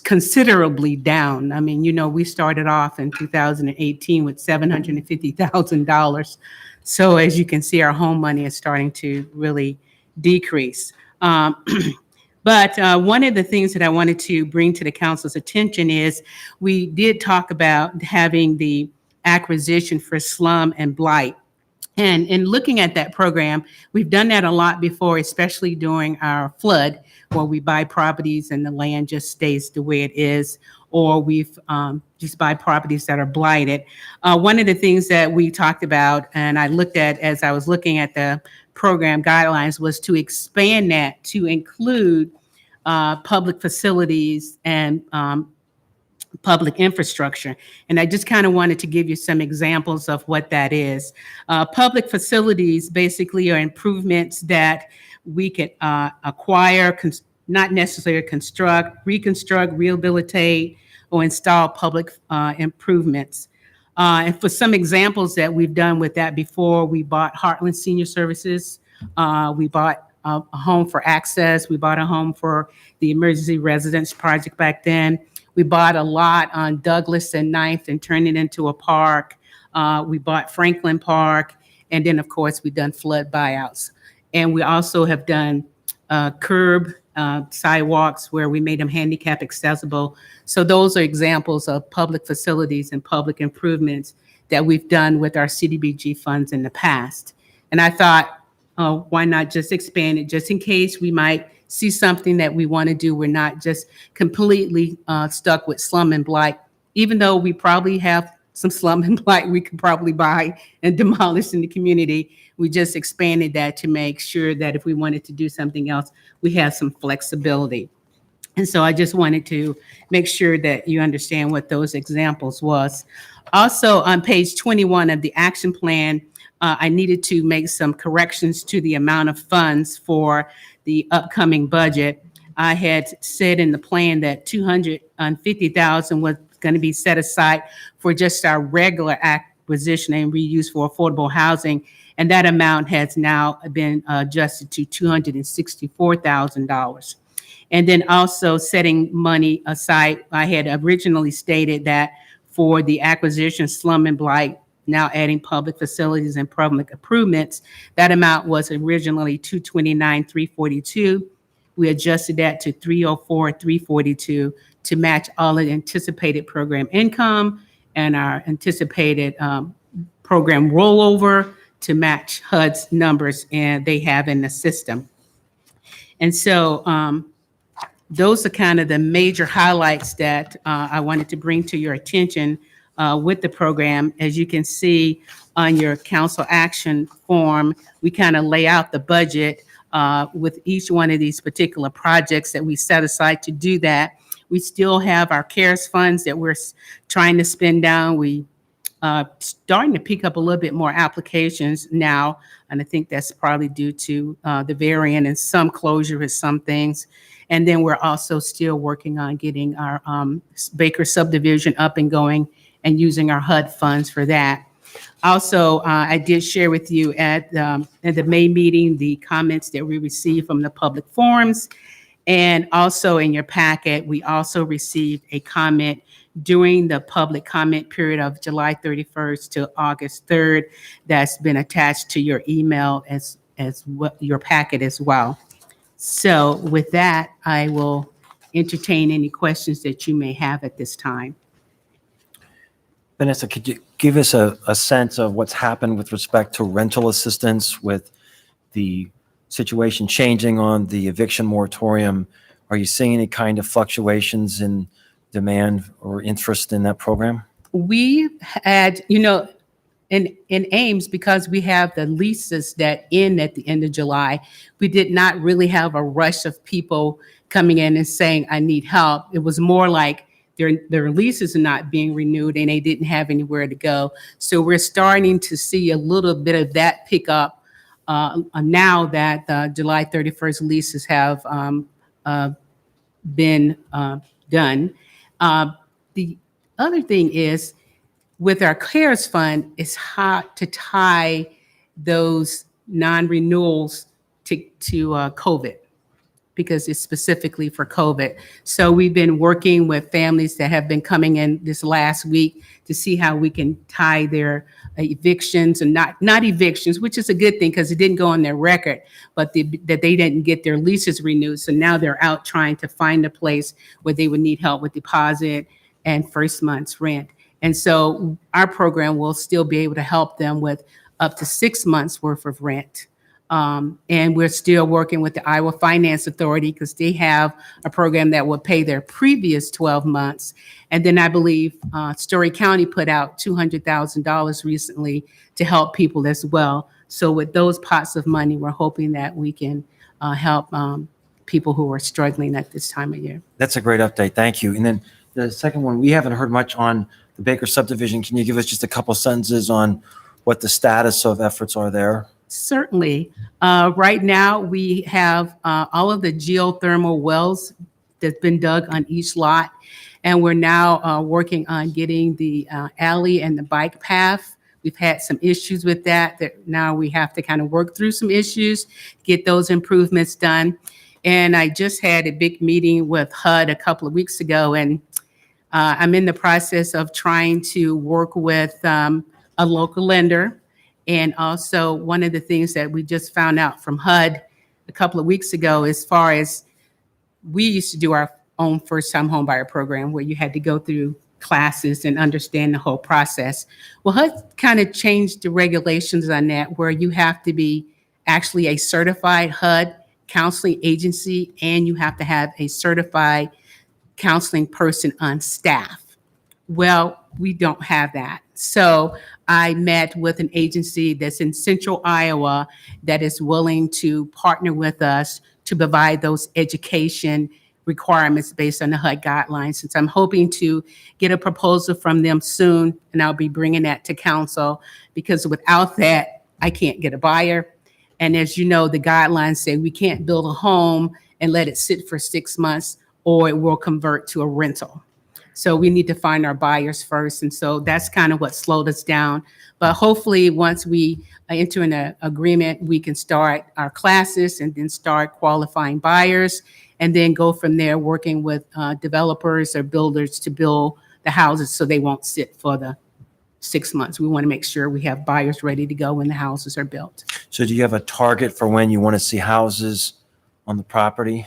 considerably down. I mean, we started off in 2018 with $750,000. So as you can see, our home money is starting to really decrease. But one of the things that I wanted to bring to the council's attention is we did talk about having the acquisition for slum and blight. And in looking at that program, we've done that a lot before, especially during our flood, where we buy properties and the land just stays the way it is. or we've just buy properties that are blighted. One of the things that we talked about, and I looked at as I was looking at the program guidelines, was to expand that to include public facilities and public infrastructure. And I just kind of wanted to give you some examples of what that is. Public facilities basically are improvements that we can acquire, not necessarily construct, reconstruct, rehabilitate, or install public improvements. And for some examples that we've done with that before, we bought Heartland Senior Services. We bought a home for Access. We bought a home for the Emergency Residence Project back then. We bought a lot on Douglas and 9th and turned it into a park. We bought Franklin Park. And then, of course, we've done flood buyouts. And we also have done curb sidewalks where we made them handicap accessible. So those are examples of public facilities and public improvements that we've done with our CDBG funds in the past. And I thought, why not just expand it just in case we might see something that we want to do. We're not just completely stuck with slum and blight, even though we probably have some slum and blight we could probably buy and demolish in the community. We just expanded that to make sure that if we wanted to do something else, we have some flexibility. And so I just wanted to make sure that you understand what those examples was. Also on page 21 of the action plan, I needed to make some corrections to the amount of funds for the upcoming budget. I had said in the plan that $250,000 was going to be set aside for just our regular acquisition and reuse for affordable housing. And that amount has now been adjusted to $264,000. And then also setting money aside, I had originally stated that for the acquisition slum and blight, now adding public facilities and public improvements, that amount was originally $229,342. We adjusted that to $304,342 to match all of the anticipated program income and our anticipated program rollover to match HUD's numbers and they have in the system. And so those are kind of the major highlights that I wanted to bring to your attention with the program. As you can see on your council action form, we kind of lay out the budget with each one of these particular projects that we set aside to do that. We still have our CARES funds that we're trying to spend down. We starting to pick up a little bit more applications now, and I think that's probably due to the variant and some closure of some things. And then we're also still working on getting our Baker subdivision up and going and using our HUD funds for that. Also, I did share with you at the May meeting the comments that we received from the public forums. And also in your packet, we also received a comment during the public comment period of July 31st to August 3rd that's been attached to your email as what your packet as well. So with that, I will entertain any questions that you may have at this time. Vanessa, could you give us a sense of what's happened with respect to rental assistance with the situation changing on the eviction moratorium? Are you seeing any kind of fluctuations in demand or interest in that program? We had, in Ames, because we have the leases that end at the end of July, we did not really have a rush of people coming in and saying, I need help. It was more like their leases are not being renewed and they didn't have anywhere to go. So we're starting to see a little bit of that pick up now that the July 31st leases have been done. The other thing is, with our CARES fund, it's hard to tie those non-renewals to COVID because it's specifically for COVID. So we've been working with families that have been coming in this last week to see how we can tie their evictions and not evictions, which is a good thing because it didn't go on their record, but that they didn't get their leases renewed. So now they're out trying to find a place where they would need help with deposit and first month's rent. And so our program will still be able to help them with up to 6 months worth of rent And we're still working with the Iowa Finance Authority because they have a program that will pay their previous 12 months. And then I believe Story County put out $200,000 recently to help people as well. So with those pots of money, we're hoping that we can help people who are struggling at this time of year. That's a great update. Thank you. And then the second one, we haven't heard much on the Baker subdivision. Can you give us just a couple sentences on what the status of efforts are there? Certainly. Right now, we have all of the geothermal wells that's been dug on each lot. And we're now working on getting the alley and the bike path. We've had some issues with that now we have to kind of work through some issues, get those improvements done. And I just had a big meeting with HUD a couple of weeks ago, and I'm in the process of trying to work with a local lender. And also one of the things that we just found out from HUD a couple of weeks ago, as far as we used to do our own first-time homebuyer program where you had to go through classes and understand the whole process. Well, HUD kind of changed the regulations on that where you have to be actually a certified HUD counseling agency and you have to have a certified counseling person on staff. Well, we don't have that. So I met with an agency that's in central Iowa that is willing to partner with us to provide those education requirements based on the HUD guidelines. Since I'm hoping to get a proposal from them soon, and I'll be bringing that to council, because without that, I can't get a buyer. And as you know, the guidelines say we can't build a home and let it sit for 6 months or it will convert to a rental. So we need to find our buyers first. And so that's kind of what slowed us down. But hopefully once we enter an agreement, we can start our classes and then start qualifying buyers and then go from there working with developers or builders to build the houses so they won't sit for the 6 months. We want to make sure we have buyers ready to go when the houses are built. So do you have a target for when you want to see houses on the property?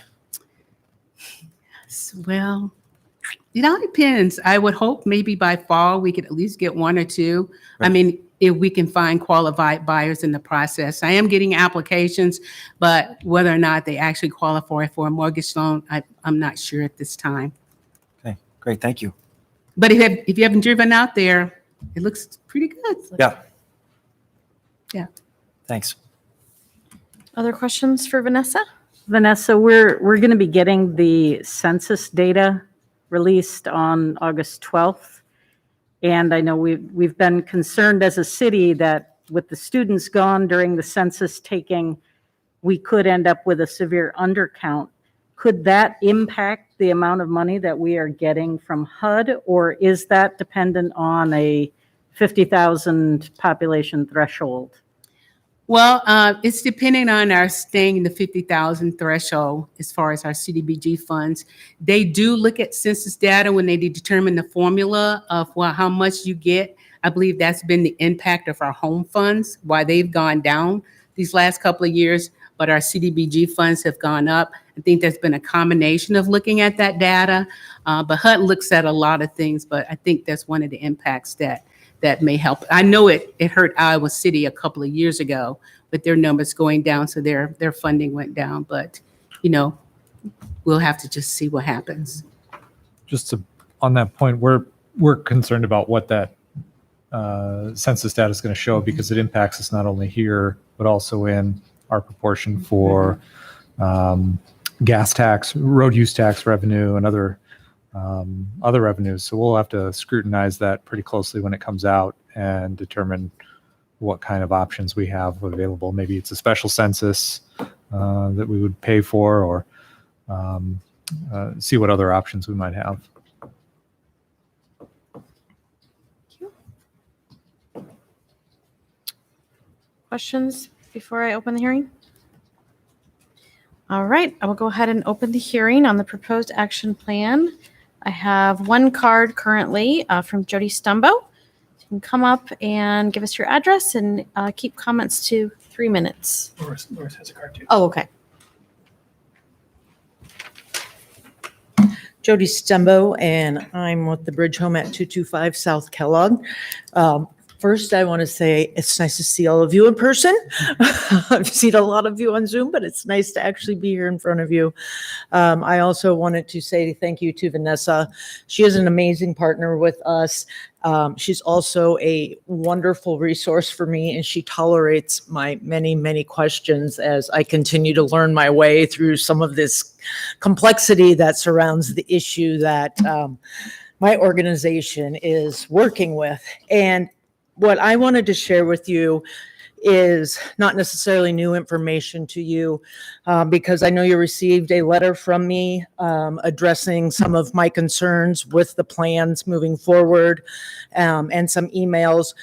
Well, it all depends. I would hope maybe by fall we could at least get one or two. Right. I mean, if we can find qualified buyers in the process. I am getting applications, but whether or not they actually qualify for a mortgage loan, I'm not sure at this time. Okay, great. Thank you. But if you haven't driven out there, it looks pretty good. Yeah. Yeah. Thanks. Other questions for Vanessa? Vanessa, we're going to be getting the census data released on August 12th. And I know we've been concerned as a city that with the students gone during the census taking, we could end up with a severe undercount. Could that impact the amount of money that we are getting from HUD, or is that dependent on a 50,000 population threshold? Well, it's depending on our staying in the 50,000 threshold as far as our CDBG funds. They do look at census data when they determine the formula of how much you get. I believe that's been the impact of our home funds, why they've gone down these last couple of years, but our CDBG funds have gone up. I think there's been a combination of looking at that data, but HUD looks at a lot of things, but I think that's one of the impacts that may help. I know it hurt Iowa City a couple of years ago with their numbers going down, so their funding went down. But, we'll have to just see what happens. Just on that point, we're concerned about what that census data is going to show because it impacts us not only here, but also in our proportion for gas tax, road use tax revenue, and other revenues. So we'll have to scrutinize that pretty closely when it comes out and determine what kind of options we have available. Maybe it's a special census that we would pay for, or see what other options we might have. Questions before I open the hearing? All right, I will go ahead and open the hearing on the proposed action plan. I have one card currently from Jody Stumbo. You can come up and give us your address and keep comments to 3 minutes. Loris has a card too. Oh, okay. Jody Stumbo, and I'm with the Bridge Home at 225 South Kellogg. First, I want to say it's nice to see all of you in person. I've seen a lot of you on Zoom, but it's nice to actually be here in front of you. I also wanted to say thank you to Vanessa. She is an amazing partner with us. She's also a wonderful resource for me, and she tolerates my many, many questions as I continue to learn my way through some of this complexity that surrounds the issue that my organization is working with. And what I wanted to share with you is not necessarily new information to you, because I know you received a letter from me addressing some of my concerns with the plans moving forward, and some emails.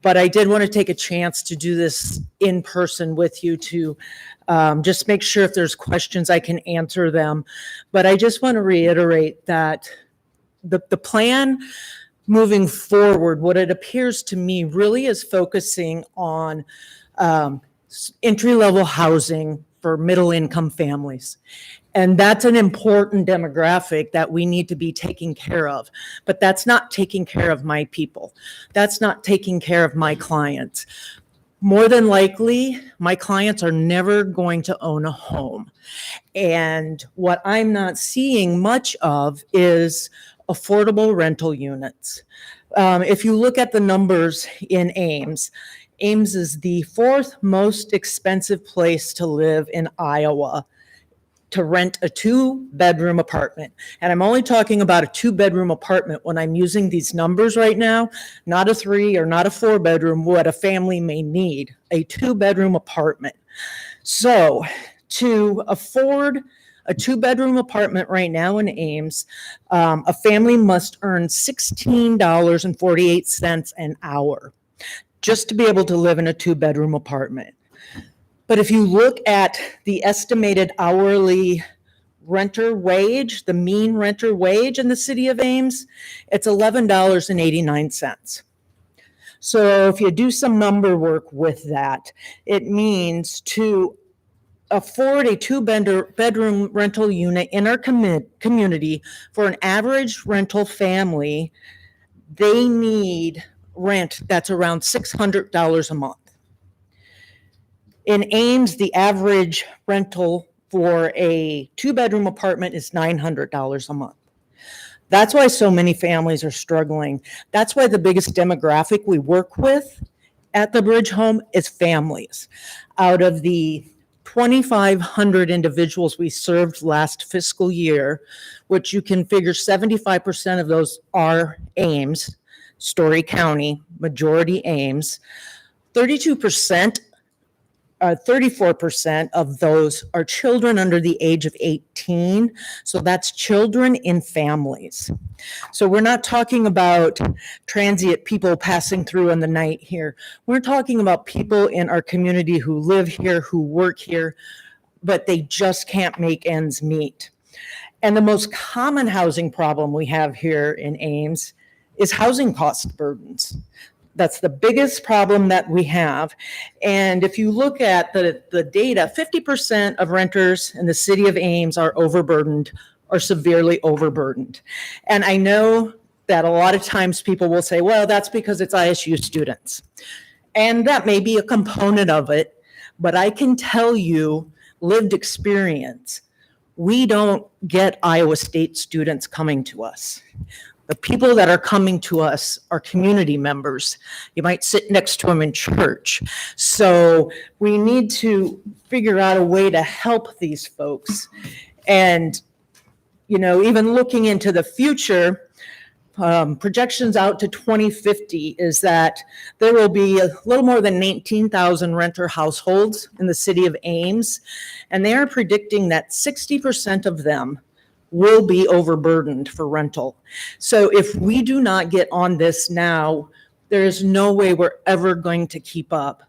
But I did want to take a chance to do this in person with you to just make sure if there's questions I can answer them. But I just want to reiterate that the plan moving forward, what it appears to me really is focusing on entry-level housing for middle-income families. And that's an important demographic that we need to be taking care of. But that's not taking care of my people. That's not taking care of my clients. More than likely, my clients are never going to own a home. And what I'm not seeing much of is affordable rental units. If you look at the numbers in Ames, Ames is the fourth most expensive place to live in Iowa to rent a 2-bedroom apartment. And I'm only talking about a 2-bedroom apartment when I'm using these numbers right now, not a 3 or not a 4-bedroom, what a family may need, a 2-bedroom apartment. So to afford a 2-bedroom apartment right now in Ames, a family must earn $16.48 an hour just to be able to live in a 2-bedroom apartment. But if you look at the estimated hourly renter wage, the mean renter wage in the city of Ames, it's $11.89. So if you do some number work with that, it means to afford a 2-bedroom rental unit in our community for an average rental family, they need rent that's around $600 a month. In Ames, the average rental for a 2-bedroom apartment is $900 a month. That's why so many families are struggling. That's why the biggest demographic we work with at the Bridge Home is families. Out of the 2,500 individuals we served last fiscal year, which you can figure 75% of those are Ames, Story County, majority Ames. 34% of those are children under the age of 18. So that's children in families. So we're not talking about transient people passing through in the night here. We're talking about people in our community who live here, who work here, but they just can't make ends meet. And the most common housing problem we have here in Ames is housing cost burdens. That's the biggest problem that we have. And if you look at the data, 50% of renters in the city of Ames are overburdened or severely overburdened. And I know that a lot of times people will say, well, that's because it's ISU students. And that may be a component of it, but I can tell you, lived experience, we don't get Iowa State students coming to us. The people that are coming to us are community members. You might sit next to them in church. So we need to figure out a way to help these folks. And, you know, even looking into the future, projections out to 2050 is that there will be a little more than 19,000 renter households in the city of Ames. And they are predicting that 60% of them will be overburdened for rental. So if we do not get on this now, there is no way we're ever going to keep up.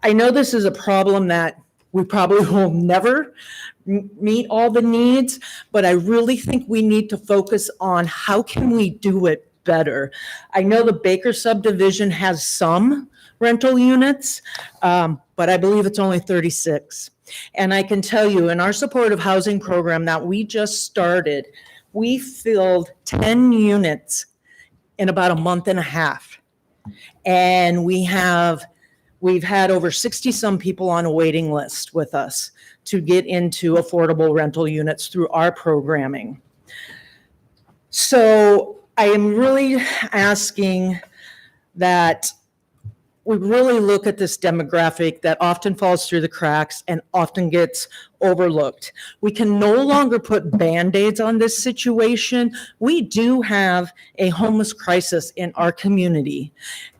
I know this is a problem that we probably will never meet all the needs, but I really think we need to focus on how can we do it better. I know the Baker subdivision has some rental units, but I believe it's only 36. And I can tell you, in our supportive housing program that we just started, we filled 10 units in about a month and a half. And we've had over 60 some people on a waiting list with us to get into affordable rental units through our programming. So I am really asking that we really look at this demographic that often falls through the cracks and often gets overlooked. We can no longer put Band-Aids on this situation. We do have a homeless crisis in our community.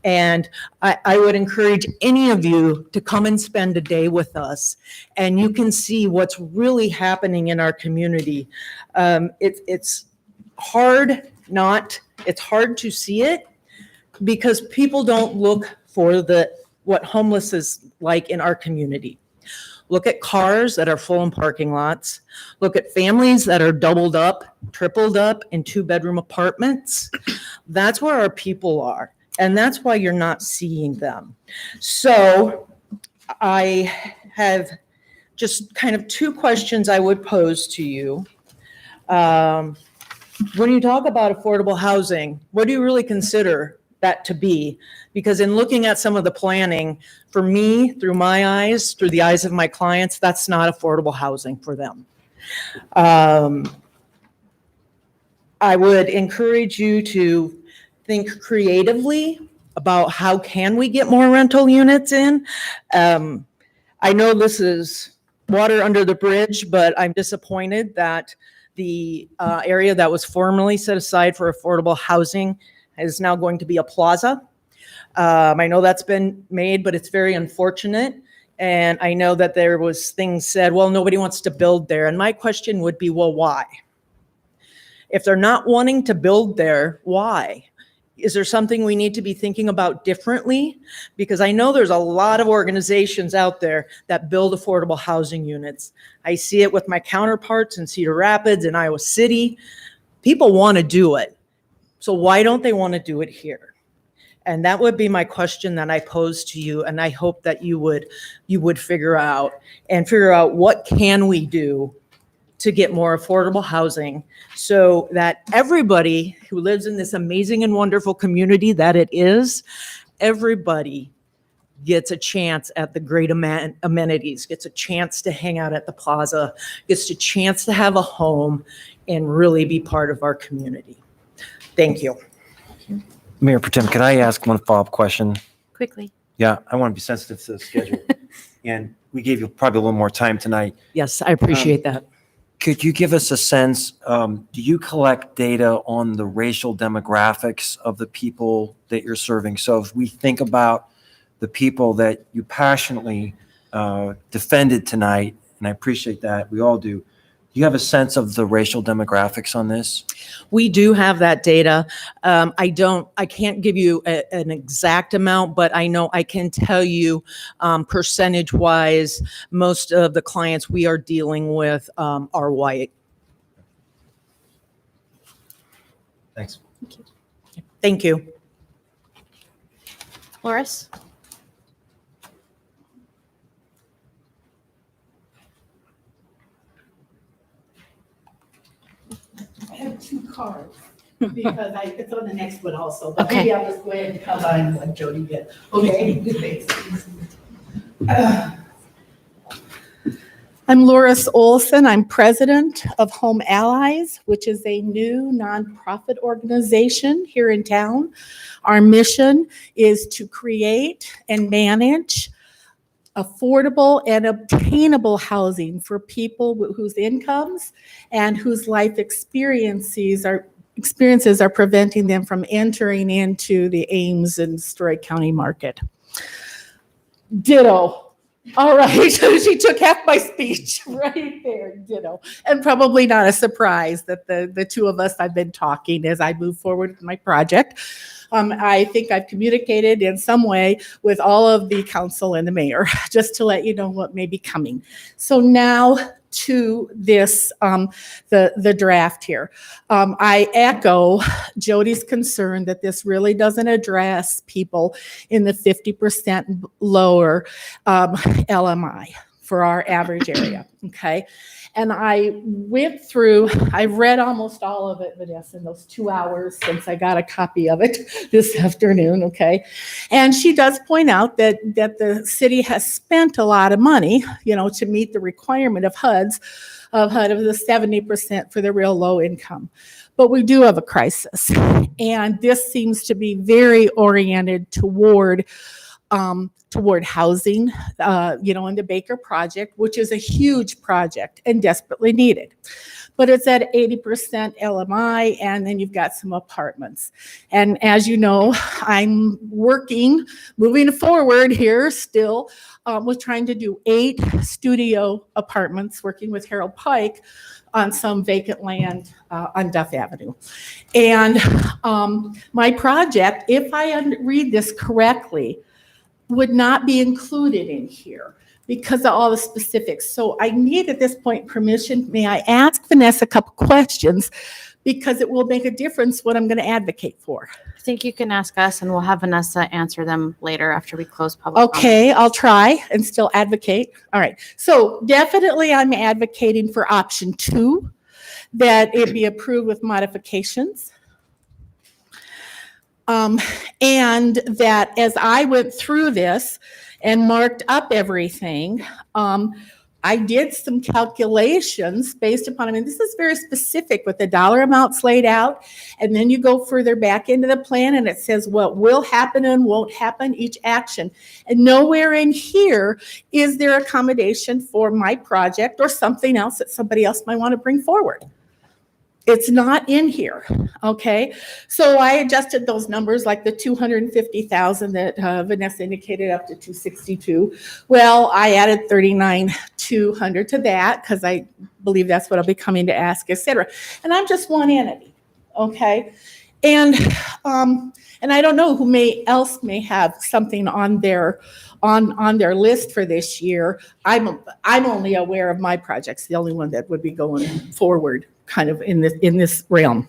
And I would encourage any of you to come and spend a day with us, and you can see what's really happening in our community. It's hard to see it because people don't look for what homeless is like in our community. Look at cars that are full in parking lots. Look at families that are doubled up, tripled up in 2-bedroom apartments. That's where our people are, and that's why you're not seeing them. So I have just kind of 2 questions I would pose to you. When you talk about affordable housing, what do you really consider that to be? Because in looking at some of the planning, for me, through my eyes, through the eyes of my clients, that's not affordable housing for them. I would encourage you to think creatively about how can we get more rental units in. I know this is water under the bridge, but I'm disappointed that the area that was formerly set aside for affordable housing is now going to be a plaza. I know that's been made, but it's very unfortunate. And I know that there was things said, well, nobody wants to build there. And my question would be, well, why? If they're not wanting to build there, why? Is there something we need to be thinking about differently? Because I know there's a lot of organizations out there that build affordable housing units. I see it with my counterparts in Cedar Rapids and Iowa City. People want to do it. So why don't they want to do it here? And that would be my question that I pose to you. And I hope that you would figure out what can we do to get more affordable housing so that everybody who lives in this amazing and wonderful community that it is, everybody gets a chance at the great amenities, gets a chance to hang out at the plaza, gets a chance to have a home and really be part of our community. Thank you. Mayor Protem, can I ask one follow-up question? Quickly. Yeah, I want to be sensitive to the schedule. And we gave you probably a little more time tonight. Yes, I appreciate that. Could you give us a sense, do you collect data on the racial demographics of the people that you're serving? So if we think about the people that you passionately defended tonight, and I appreciate that, we all do, you have a sense of the racial demographics on this? We do have that data. I can't give you an exact amount, but I know I can tell you percentage-wise, most of the clients we are dealing with are white. Thanks. Thank you. Loris? I have 2 cards because it's on the next one also, but Okay. maybe I'll just go ahead and cover on what Jody did. Okay. I'm Loris Olson. I'm president of Home Allies, which is a new nonprofit organization here in town. Our mission is to create and manage affordable and obtainable housing for people whose incomes and whose life experiences are preventing them from entering into the Ames and Story County market. Ditto. All right, she took half my speech right there, ditto. And probably not a surprise that the 2 of us have been talking as I move forward with my project. I think I've communicated in some way with all of the council and the mayor, just to let you know what may be coming. So now to this, the draft here. I echo Jody's concern that this really doesn't address people in the 50% lower LMI. for our average area, okay? And I went through, I read almost all of it, Vanessa, in those 2 hours since I got a copy of it this afternoon, okay? And she does point out that the city has spent a lot of money, you know, to meet the requirement of HUD of the 70% for the real low income. But we do have a crisis. And this seems to be very oriented toward housing, you know, in the Baker project, which is a huge project and desperately needed. But it's at 80% LMI, and then you've got some apartments. And as you know, I'm moving forward here still with trying to do 8 studio apartments, working with Harold Pike on some vacant land on Duff Avenue. And my project, if I read this correctly, would not be included in here because of all the specifics. So I need at this point permission. May I ask Vanessa a couple questions because it will make a difference what I'm going to advocate for. I think you can ask us and we'll have Vanessa answer them later after we close public Okay, comment. I'll try and still advocate. All right. So definitely I'm advocating for option 2, that it be approved with modifications. And that as I went through this and marked up everything, I did some calculations based upon, I mean, this is very specific with the dollar amounts laid out. And then you go further back into the plan and it says what will happen and won't happen, each action. And nowhere in here is there accommodation for my project or something else that somebody else might want to bring forward. It's not in here, okay? So I adjusted those numbers like the 250,000 that Vanessa indicated up to 262. Well, I added 39,200 to that because I believe that's what I'll be coming to ask, et cetera. And I'm just one entity, okay? And I don't know who else may have something on their list for this year. I'm only aware of my projects, the only one that would be going forward kind of in this realm.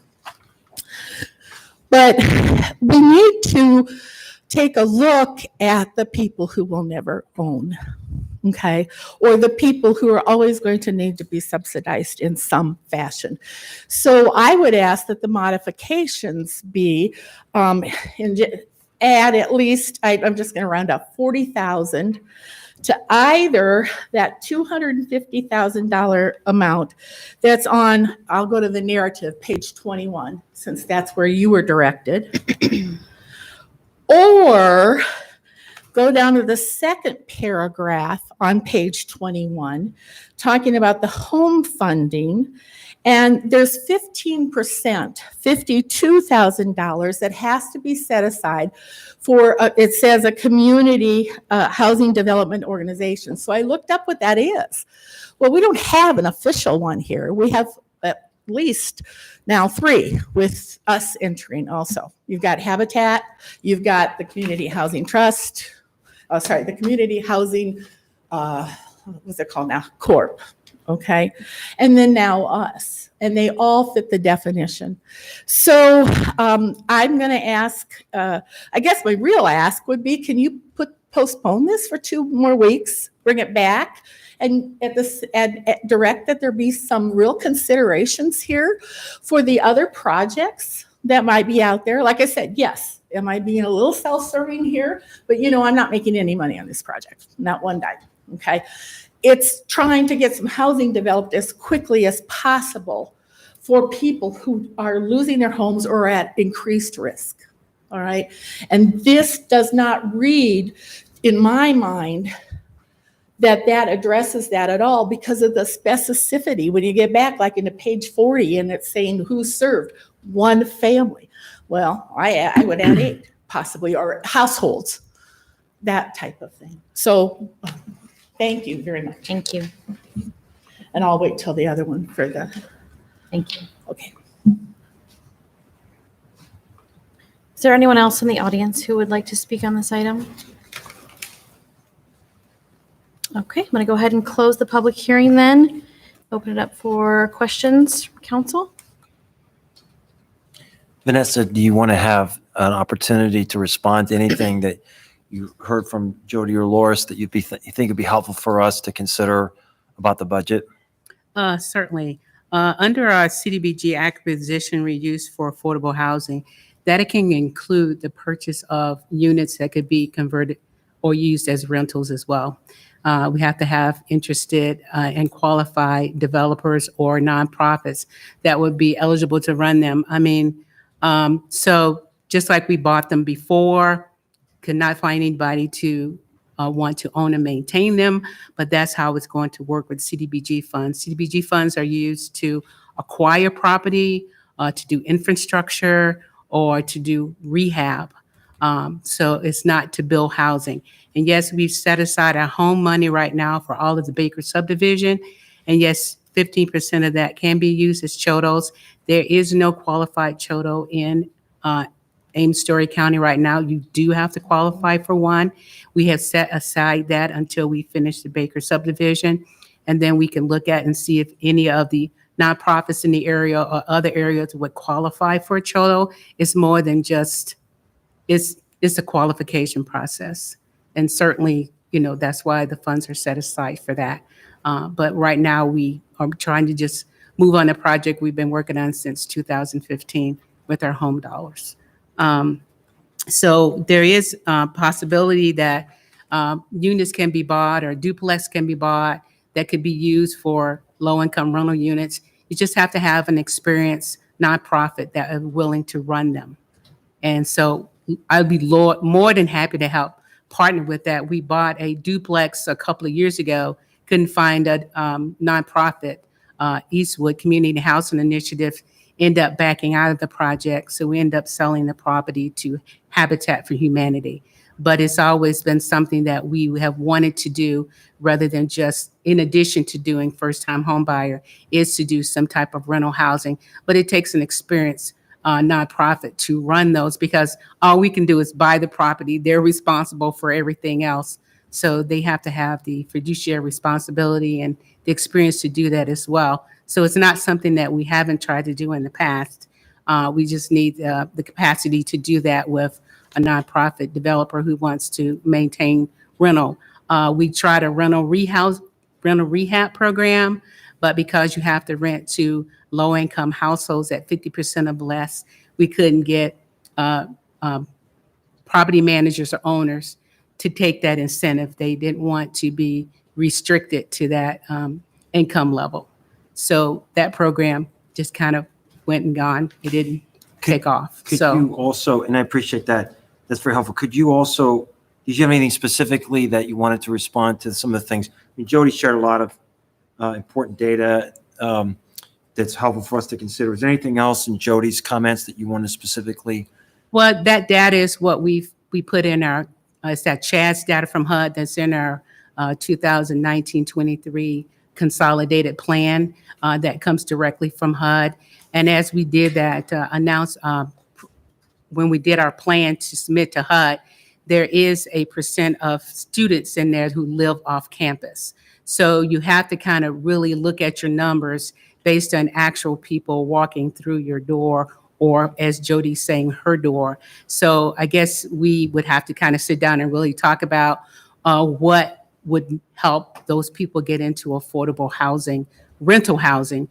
But we need to take a look at the people who will never own, okay? Or the people who are always going to need to be subsidized in some fashion. So I would ask that the modifications be add at least, I'm just going to round up 40,000 to either that $250,000 amount that's on, I'll go to the narrative, page 21, since that's where you were directed, or go down to the second paragraph on page 21, talking about the home funding. And there's 15%, $52,000 that has to be set aside for, it says a community housing development organization. So I looked up what that is. Well, we don't have an official one here. We have at least now 3 with us entering also. You've got Habitat, you've got the Community Housing Trust, the Community Housing, what's it called now? Corp. Okay. And then now us, and they all fit the definition. So I'm going to ask, I guess my real ask would be, can you postpone this for 2 more weeks, bring it back, and direct that there be some real considerations here for the other projects that might be out there? Like I said, yes, am I being a little self-serving here? But you know, I'm not making any money on this project, not one dime, okay? It's trying to get some housing developed as quickly as possible for people who are losing their homes or at increased risk, all right? And this does not read, in my mind, that addresses that at all because of the specificity. When you get back like into page 40 and it's saying who's served, 1 family. Well, I would add 8 possibly, or households, that type of thing. So thank you very much. Thank you. And I'll wait till the other one for the. Thank you. Okay. Is there anyone else in the audience who would like to speak on this item? Okay, I'm going to go ahead and close the public hearing then. Open it up for questions from council. Vanessa, do you want to have an opportunity to respond to anything that you heard from Jody or Loris that you think it'd be helpful for us to consider about the budget? Certainly. Under our CDBG acquisition reuse for affordable housing, that it can include the purchase of units that could be converted or used as rentals as well. We have to have interested and qualified developers or nonprofits that would be eligible to run them. I mean, so just like we bought them before, could not find anybody to want to own and maintain them, but that's how it's going to work with CDBG funds. CDBG funds are used to acquire property, to do infrastructure, or to do rehab. So it's not to build housing. And yes, we've set aside our home money right now for all of the Baker subdivision. And yes, 15% of that can be used as CHODOs. There is no qualified CHODO in Ames Story County right now. You do have to qualify for one. We have set aside that until we finish the Baker subdivision. And then we can look at and see if any of the nonprofits in the area or other areas would qualify for a CHODO. It's more than just, it's a qualification process. And certainly, you know, that's why the funds are set aside for that. But right now we are trying to just move on a project we've been working on since 2015 with our home dollars. So there is a possibility that units can be bought or duplex can be bought that could be used for low-income rental units. You just have to have an experienced nonprofit that is willing to run them. And so I'd be more than happy to help partner with that. We bought a duplex a couple of years ago, couldn't find a nonprofit, Eastwood Community Housing Initiative, end up backing out of the project. So we end up selling the property to Habitat for Humanity. But it's always been something that we have wanted to do rather than just, in addition to doing first-time home buyer, is to do some type of rental housing. But it takes an experienced nonprofit to run those because all we can do is buy the property. They're responsible for everything else. So they have to have the fiduciary responsibility and the experience to do that as well. So it's not something that we haven't tried to do in the past. We just need the capacity to do that with a nonprofit developer who wants to maintain rental. We tried a rental rehab program, but because you have to rent to low-income households at 50% or less, we couldn't get property managers or owners to take that incentive. They didn't want to be restricted to that income level. So that program just kind of went and gone. It didn't take off. Could So you also, and I appreciate that, that's very helpful. Could you also, did you have anything specifically that you wanted to respond to some of the things? I mean, Jody shared a lot of important data that's helpful for us to consider. Is there anything else in Jody's comments that you want to specifically? well, that data is what we put in our, it's that CHADS data from HUD that's in our 2019-23 consolidated plan that comes directly from HUD. And as we did that, when we did our plan to submit to HUD, there is a % of students in there who live off campus. So you have to kind of really look at your numbers based on actual people walking through your door, or as Jody's saying, her door. So I guess we would have to kind of sit down and really talk about what would help those people get into affordable housing, rental housing.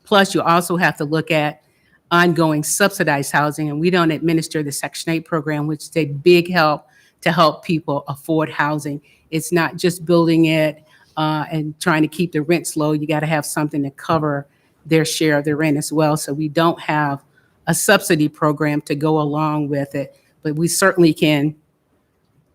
Plus, you also have to look at ongoing subsidized housing, and we don't administer the Section 8 program, which is a big help to help people afford housing. It's not just building it and trying to keep the rents low. You got to have something to cover their share of the rent as well. So we don't have a subsidy program to go along with it, but we certainly can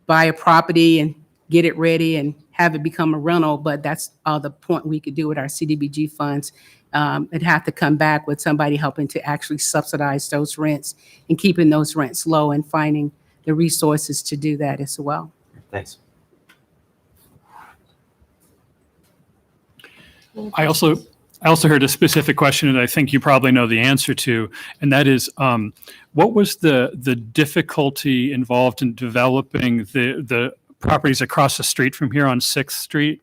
buy a property and get it ready and have it become a rental. But that's the point we could do with our CDBG funds. It'd have to come back with somebody helping to actually subsidize those rents and keeping those rents low and finding the resources to do that as well. Thanks. I also heard a specific question that I think you probably know the answer to, and that is, what was the difficulty involved in developing the properties across the street from here on 6th Street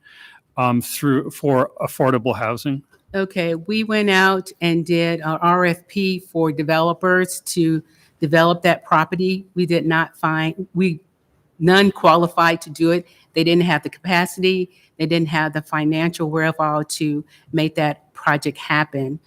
for affordable housing? Okay, we went out and did an RFP for developers to develop that property. We did not find, we none qualified to do it. They didn't have the capacity. They didn't have the financial wherewithal to make that project happen.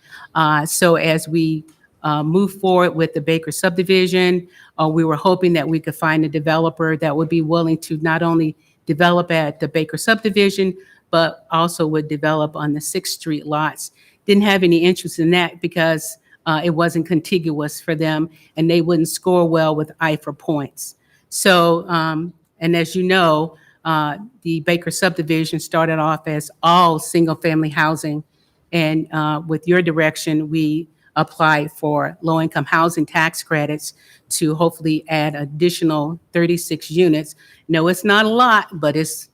So as we move forward with the Baker subdivision, we were hoping that we could find a developer that would be willing to not only develop at the Baker subdivision, but also would develop on the 6th Street lots. Didn't have any interest in that because it wasn't contiguous for them and they wouldn't score well with IFRA points. So, and as you know, the Baker subdivision started off as all single-family housing. And with your direction, we applied for low-income housing tax credits to hopefully add additional 36 units. No, it's not a lot, but it's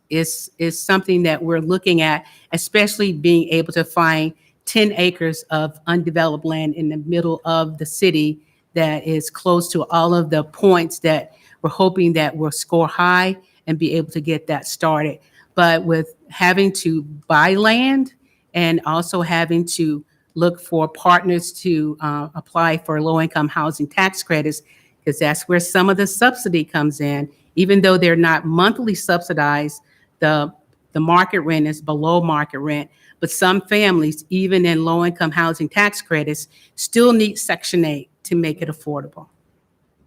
something that we're looking at, especially being able to find 10 acres of undeveloped land in the middle of the city that is close to all of the points that we're hoping that will score high and be able to get that started. But with having to buy land and also having to look for partners to apply for low-income housing tax credits, because that's where some of the subsidy comes in. Even though they're not monthly subsidized, the market rent is below market rent. But some families, even in low-income housing tax credits, still need Section 8 to make it affordable.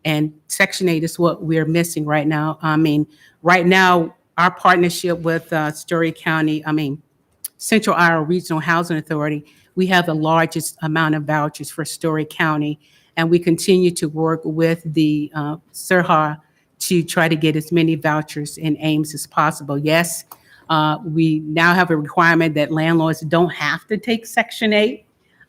And Section 8 is what we're missing right now. I mean, right now, our partnership with Central Iowa Regional Housing Authority, we have the largest amount of vouchers for Story County. And we continue to work with the CERHA to try to get as many vouchers in Ames as possible. Yes, we now have a requirement that landlords don't have to take Section 8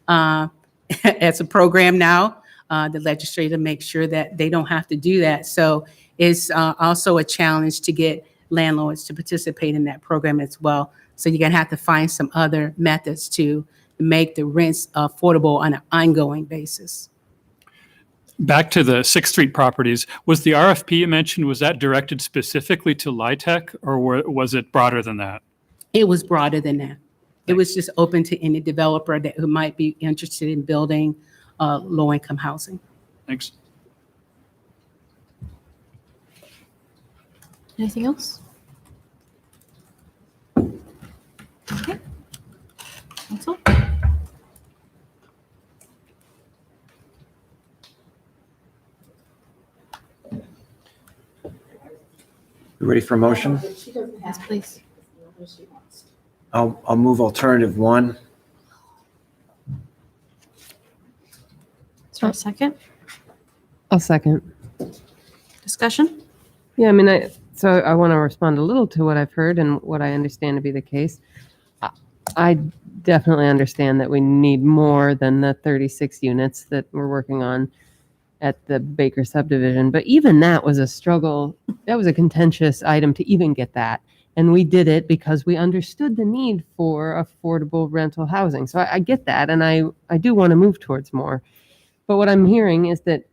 as a program now. The legislature makes sure that they don't have to do that. So it's also a challenge to get landlords to participate in that program as well. So you're gonna have to find some other methods to make the rents affordable on an ongoing basis. Back to the 6th Street properties, was the RFP you mentioned, was that directed specifically to LIHTC or was it broader than that? It was broader than that. It was just open to any developer who might be interested in building low-income housing. Thanks. Anything else? Okay. Council? You ready for a motion? Yes, please. I'll move alternative 1. Is there a second? I'll second. Discussion? Yeah, I mean, I want to respond a little to what I've heard and what I understand to be the case. I definitely understand that we need more than the 36 units that we're working on at the Baker subdivision. But even that was a struggle. That was a contentious item to even get that. And we did it because we understood the need for affordable rental housing. So I get that. And I do want to move towards more. But what I'm hearing is that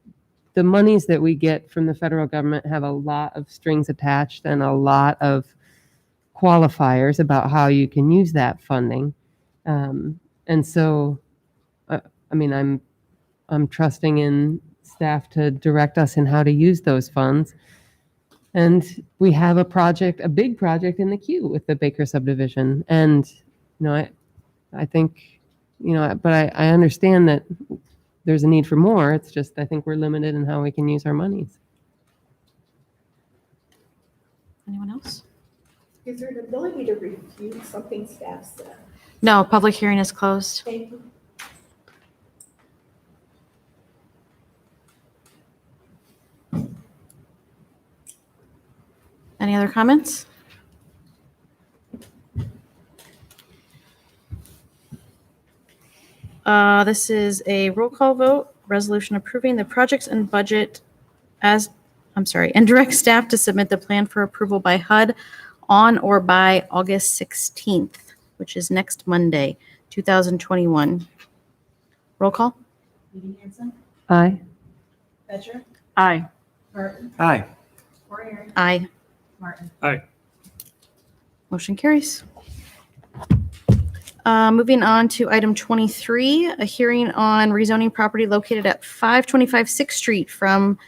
the monies that we get from the federal government have a lot of strings attached and a lot of qualifiers about how you can use that funding. And so, I mean, I'm trusting in staff to direct us in how to use those funds. And we have a big project in the queue with the Baker subdivision. And, I think, but I understand that there's a need for more. It's just, I think we're limited in how we can use our monies. Anyone else? Is there an ability to refute something staff said? No, public hearing is closed. Thank you. Any other comments? This is a roll call vote, resolution approving the projects and budget and direct staff to submit the plan for approval by HUD on or by August 16th, which is next Monday, 2021. Roll call? Meeting Hanson, Aye. Betcher, Aye. Martin, Aye. Warrior, Aye. Martin. Aye. Motion carries. Moving on to item 23, a hearing on rezoning property located at 525 6th Street from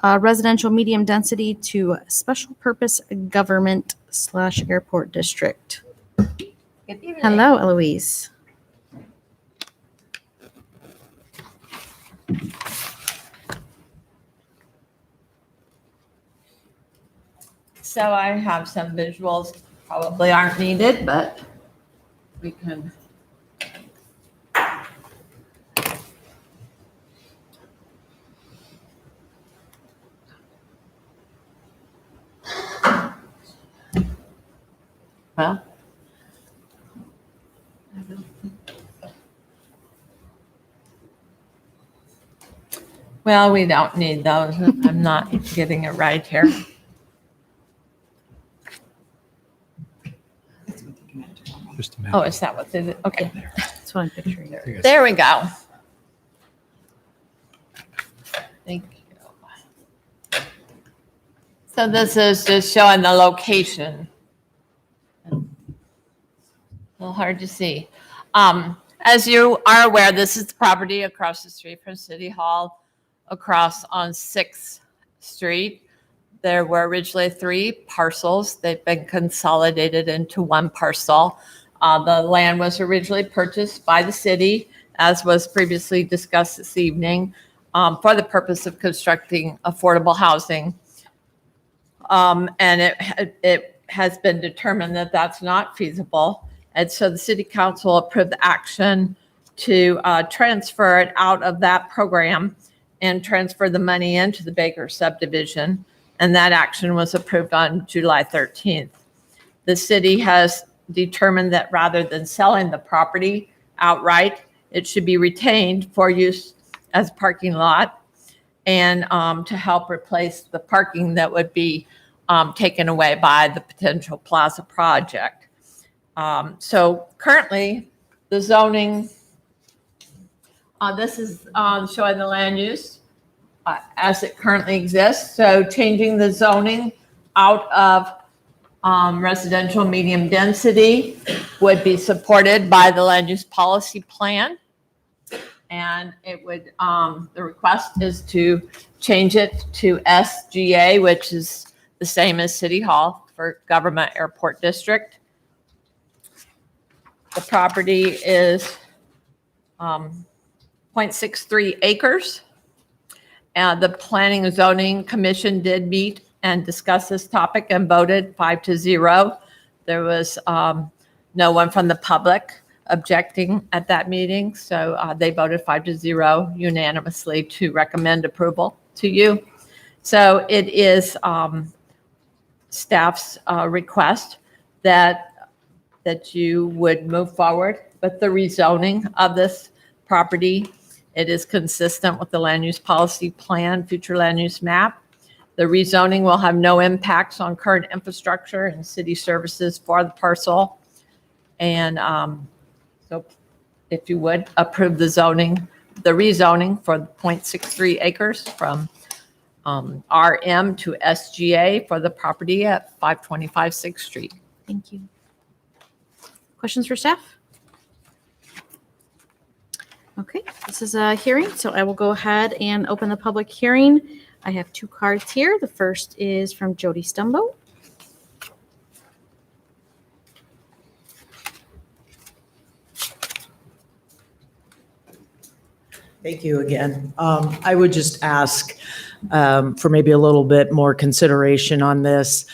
residential medium density to special purpose government / airport district. Hello, Eloise. So I have some visuals, probably aren't needed, but we can. Well. Well, we don't need those. I'm not getting it right here. Just a minute. Oh, is that what it is? Okay. That's what I'm picturing. There we go. Thank you. So this is just showing the location. A little hard to see. As you are aware, this is the property across the street from City Hall, across on 6th Street. There were originally 3 parcels. They've been consolidated into 1 parcel. The land was originally purchased by the city, as was previously discussed this evening, for the purpose of constructing affordable housing. And it has been determined that that's not feasible. And so the city council approved the action to transfer it out of that program and transfer the money into the Baker subdivision. And that action was approved on July 13th. The city has determined that rather than selling the property outright, it should be retained for use as a parking lot and to help replace the parking that would be taken away by the potential plaza project. So currently, the zoning, this is showing the land use as it currently exists. So changing the zoning out of residential medium density would be supported by the land use policy plan. And it would, the request is to change it to SGA, which is the same as City Hall for Government Airport District. The property is 0.63 acres. The Planning and Zoning Commission did meet and discuss this topic and voted 5-0. There was no one from the public objecting at that meeting, so they voted 5-0 unanimously to recommend approval to you. So it is staff's request that you would move forward with the rezoning of this property. It is consistent with the land use policy plan, future land use map. The rezoning will have no impacts on current infrastructure and city services for the parcel. And so if you would approve the rezoning for the 0.63 acres from RM to SGA for the property at 525 6th Street. Thank you. Questions for staff? Okay, this is a hearing, so I will go ahead and open the public hearing. I have 2 cards here. The first is from Jody Stumbo. Thank you again. I would just ask for maybe a little bit more consideration on this.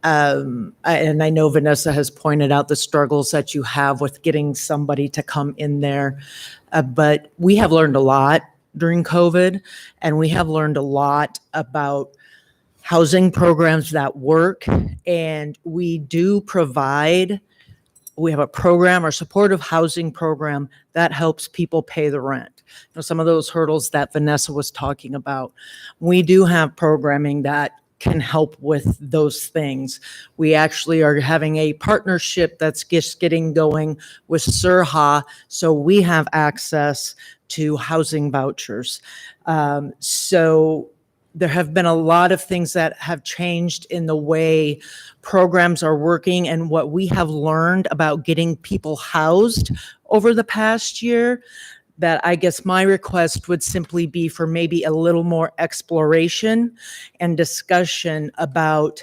And I know Vanessa has pointed out the struggles that you have with getting somebody to come in there. But we have learned a lot during COVID, and we have learned a lot about housing programs that work. And we do provide, we have a program, our supportive housing program that helps people pay the rent. You know, some of those hurdles that Vanessa was talking about. We do have programming that can help with those things. We actually are having a partnership that's just getting going with Surha, so we have access to housing vouchers. So there have been a lot of things that have changed in the way programs are working and what we have learned about getting people housed over the past year that I guess my request would simply be for maybe a little more exploration and discussion about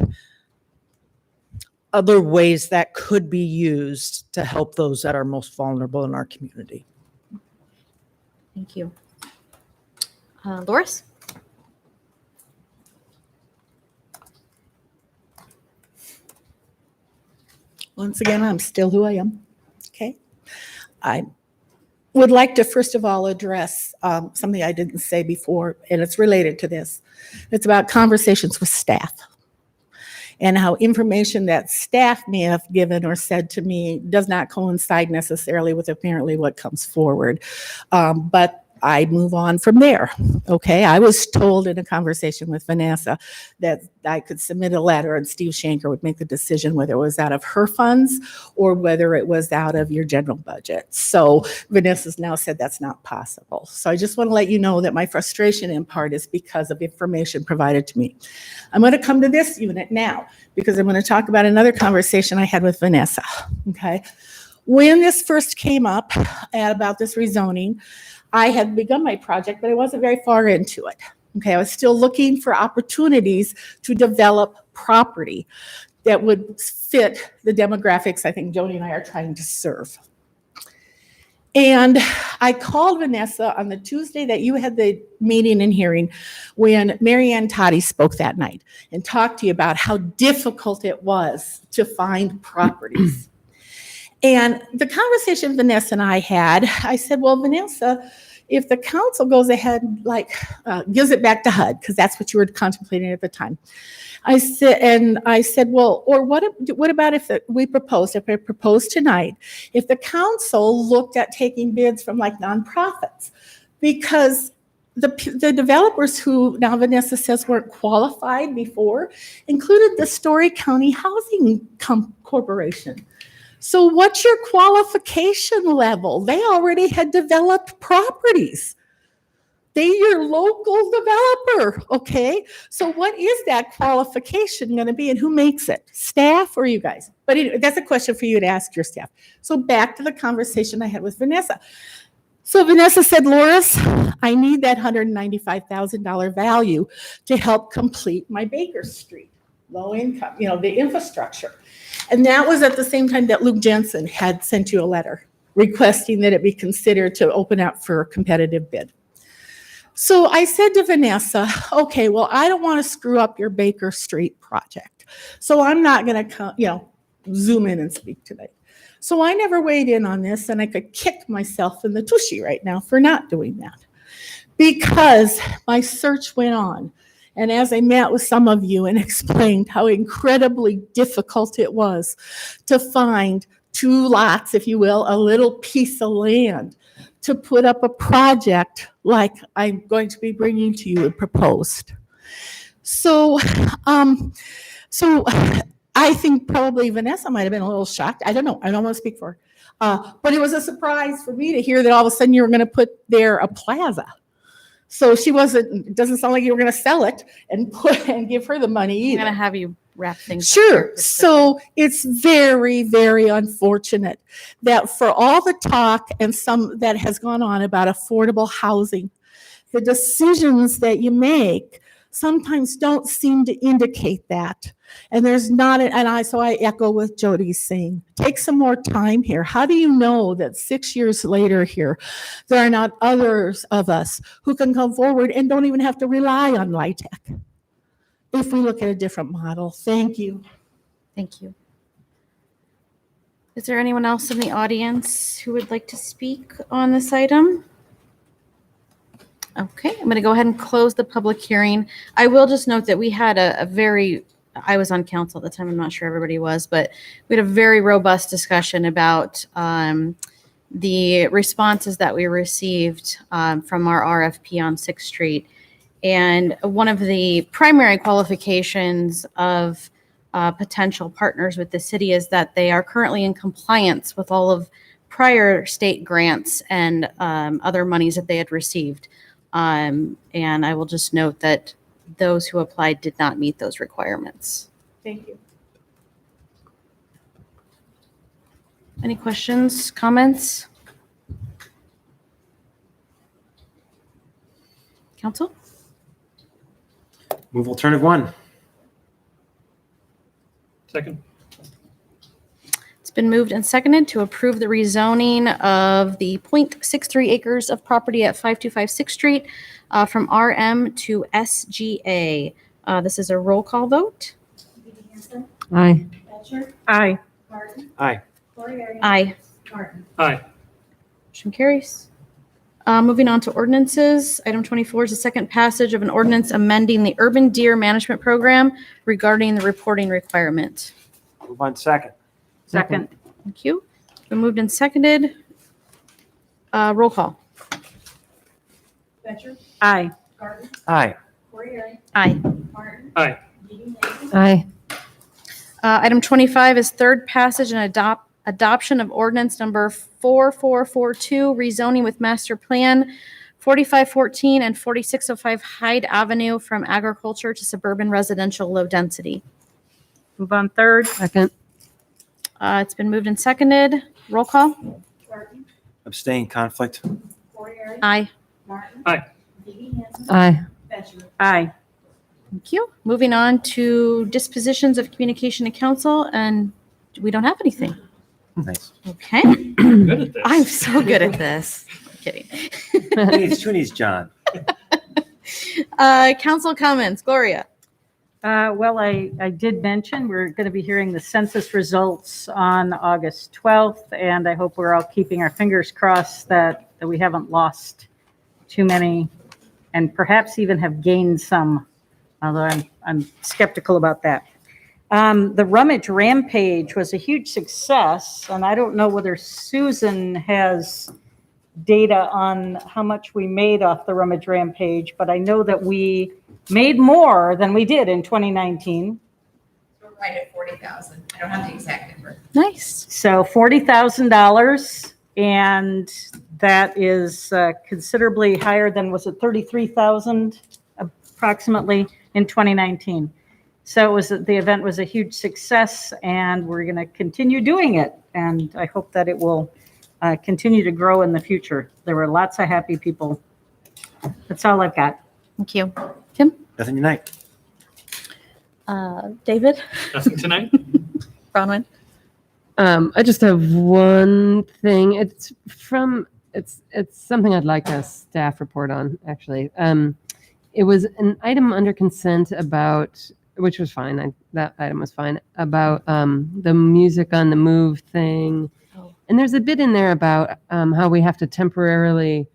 other ways that could be used to help those that are most vulnerable in our community. Thank you. Loris? Once again, I'm still who I am. Okay. I would like to first of all address something I didn't say before, and it's related to this. It's about conversations with staff and how information that staff may have given or said to me does not coincide necessarily with apparently what comes forward. But I move on from there. Okay, I was told in a conversation with Vanessa that I could submit a letter and Steve Shanker would make the decision whether it was out of her funds or whether it was out of your general budget. So Vanessa's now said that's not possible. So I just want to let you know that my frustration in part is because of information provided to me. I'm going to come to this unit now because I'm going to talk about another conversation I had with Vanessa. Okay, when this first came up about this rezoning, I had begun my project, but I wasn't very far into it. Okay, I was still looking for opportunities to develop property that would fit the demographics I think Jody and I are trying to serve. And I called Vanessa on the Tuesday that you had the meeting and hearing when Mary Ann Toddy spoke that night and talked to you about how difficult it was to find properties. And the conversation Vanessa and I had, I said, well, Vanessa, if the council goes ahead, gives it back to HUD, because that's what you were contemplating at the time. I said, well, or what about if we proposed tonight, if the council looked at taking bids from nonprofits? Because the developers who now Vanessa says weren't qualified before included the Story County Housing Corporation. So what's your qualification level? They already had developed properties. They're your local developer, okay? So what is that qualification going to be and who makes it? Staff or you guys? But anyway, that's a question for you to ask your staff. So back to the conversation I had with Vanessa. So Vanessa said, Loris, I need that $195,000 value to help complete my Baker Street, low income, the infrastructure. And that was at the same time that Luke Jensen had sent you a letter requesting that it be considered to open up for a competitive bid. So I said to Vanessa, okay, well, I don't want to screw up your Baker Street project. So I'm not going to, zoom in and speak tonight. So I never weighed in on this, and I could kick myself in the tushy right now for not doing that because my search went on. And as I met with some of you and explained how incredibly difficult it was to find 2 lots, if you will, a little piece of land to put up a project like I'm going to be bringing to you and proposed. So I think probably Vanessa might have been a little shocked. I don't know. I don't want to speak for her. But it was a surprise for me to hear that all of a sudden you were going to put there a plaza. So it doesn't sound like you were going to sell it and give her the money either. I'm going to have you wrap things up. Sure. So it's very, very unfortunate that for all the talk and some that has gone on about affordable housing, the decisions that you make sometimes don't seem to indicate that. And so I echo what Jody's saying. Take some more time here. How do you know that 6 years later here, there are not others of us who can come forward and don't even have to rely on LIHTC if we look at a different model? Thank you. Thank you. Is there anyone else in the audience who would like to speak on this item? Okay, I'm going to go ahead and close the public hearing. I will just note that we had I was on council at the time, I'm not sure everybody was, but we had a very robust discussion about the responses that we received from our RFP on 6th Street. And one of the primary qualifications of potential partners with the city is that they are currently in compliance with all of prior state grants and other monies that they had received. And I will just note that those who applied did not meet those requirements. Thank you. Any questions, comments? Council? Move alternative 1. Second. It's been moved and seconded to approve the rezoning of the 0.63 acres of property at 5256 6th Street from RM to SGA. This is a roll call vote. Aye. Aye. Aye. Aye. Aye. Motion carries. Moving on to ordinances. Item 24 is the second passage of an ordinance amending the Urban Deer Management Program regarding the reporting requirement. Move on second. Second. Thank you. Been moved and seconded. Roll call. Aye. Aye. Aye. Aye. Aye. Item 25 is third passage and adoption of ordinance number 4442, rezoning with master plan 4514 and 4605 Hyde Avenue from agriculture to suburban residential low density. Move on third. Second. It's been moved and seconded. Roll call. Abstain, conflict. Aye. Aye. Aye. Aye. Thank you. Moving on to dispositions of communication to council, and we don't have anything. Nice. Okay. Good at this. I'm so good at this. Kidding. Who needs John? Council comments. Gloria. Well, I did mention we're going to be hearing the census results on August 12th, and I hope we're all keeping our fingers crossed that we haven't lost too many and perhaps even have gained some, although I'm skeptical about that. The Rummage Rampage was a huge success, and I don't know whether Susan has data on how much we made off the Rummage Rampage, but I know that we made more than we did in 2019. We're right at 40,000. I don't have the exact number. Nice. So $40,000, and that is considerably higher than, was it 33,000 approximately in 2019. So the event was a huge success, and we're going to continue doing it. And I hope that it will continue to grow in the future. There were lots of happy people. That's all I've got. Thank you. Tim? Nothing tonight. David? Nothing tonight? Bronwyn? I just have one thing. It's something I'd like a staff report on, actually. It was an item under consent about, which was fine. That item was fine, about the music on the move thing. Oh. And there's a bit in there about how we have to temporarily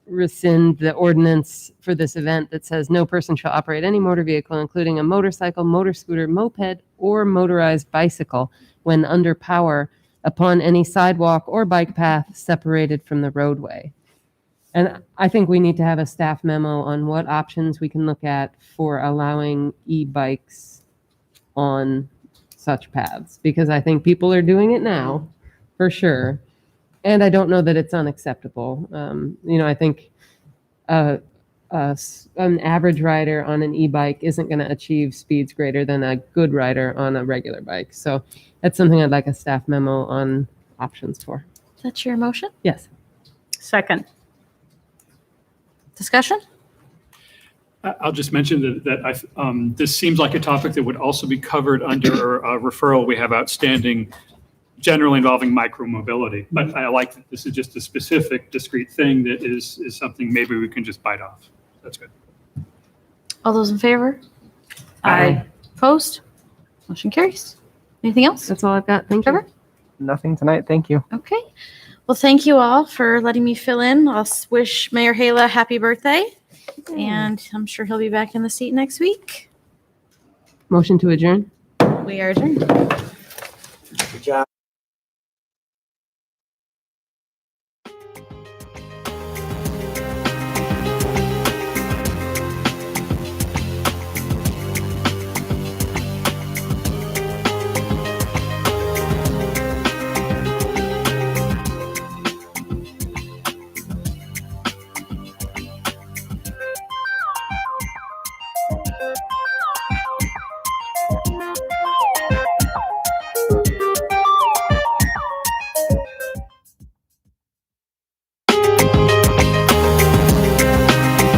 rescind the ordinance for this event that says no person shall operate any motor vehicle, including a motorcycle, motor scooter, moped, or motorized bicycle when under power upon any sidewalk or bike path separated from the roadway. And I think we need to have a staff memo on what options we can look at for allowing e-bikes on such paths, because I think people are doing it now, for sure. And I don't know that it's unacceptable. I think an average rider on an e-bike isn't going to achieve speeds greater than a good rider on a regular bike. So that's something I'd like a staff memo on options for. That's your motion? Yes. Second. Discussion? I'll just mention that this seems like a topic that would also be covered under a referral we have outstanding, generally involving micromobility. But I like that this is just a specific, discrete thing that is something maybe we can just bite off. That's good. All those in favor? Aye. Opposed? Motion carries. Anything else? That's all I've got. Thank Trevor? you. Nothing tonight. Thank you. Okay. Well, thank you all for letting me fill in. I'll wish Mayor Hala happy birthday, and I'm sure he'll be back in the seat next week. Motion to adjourn. We are adjourned. Good job.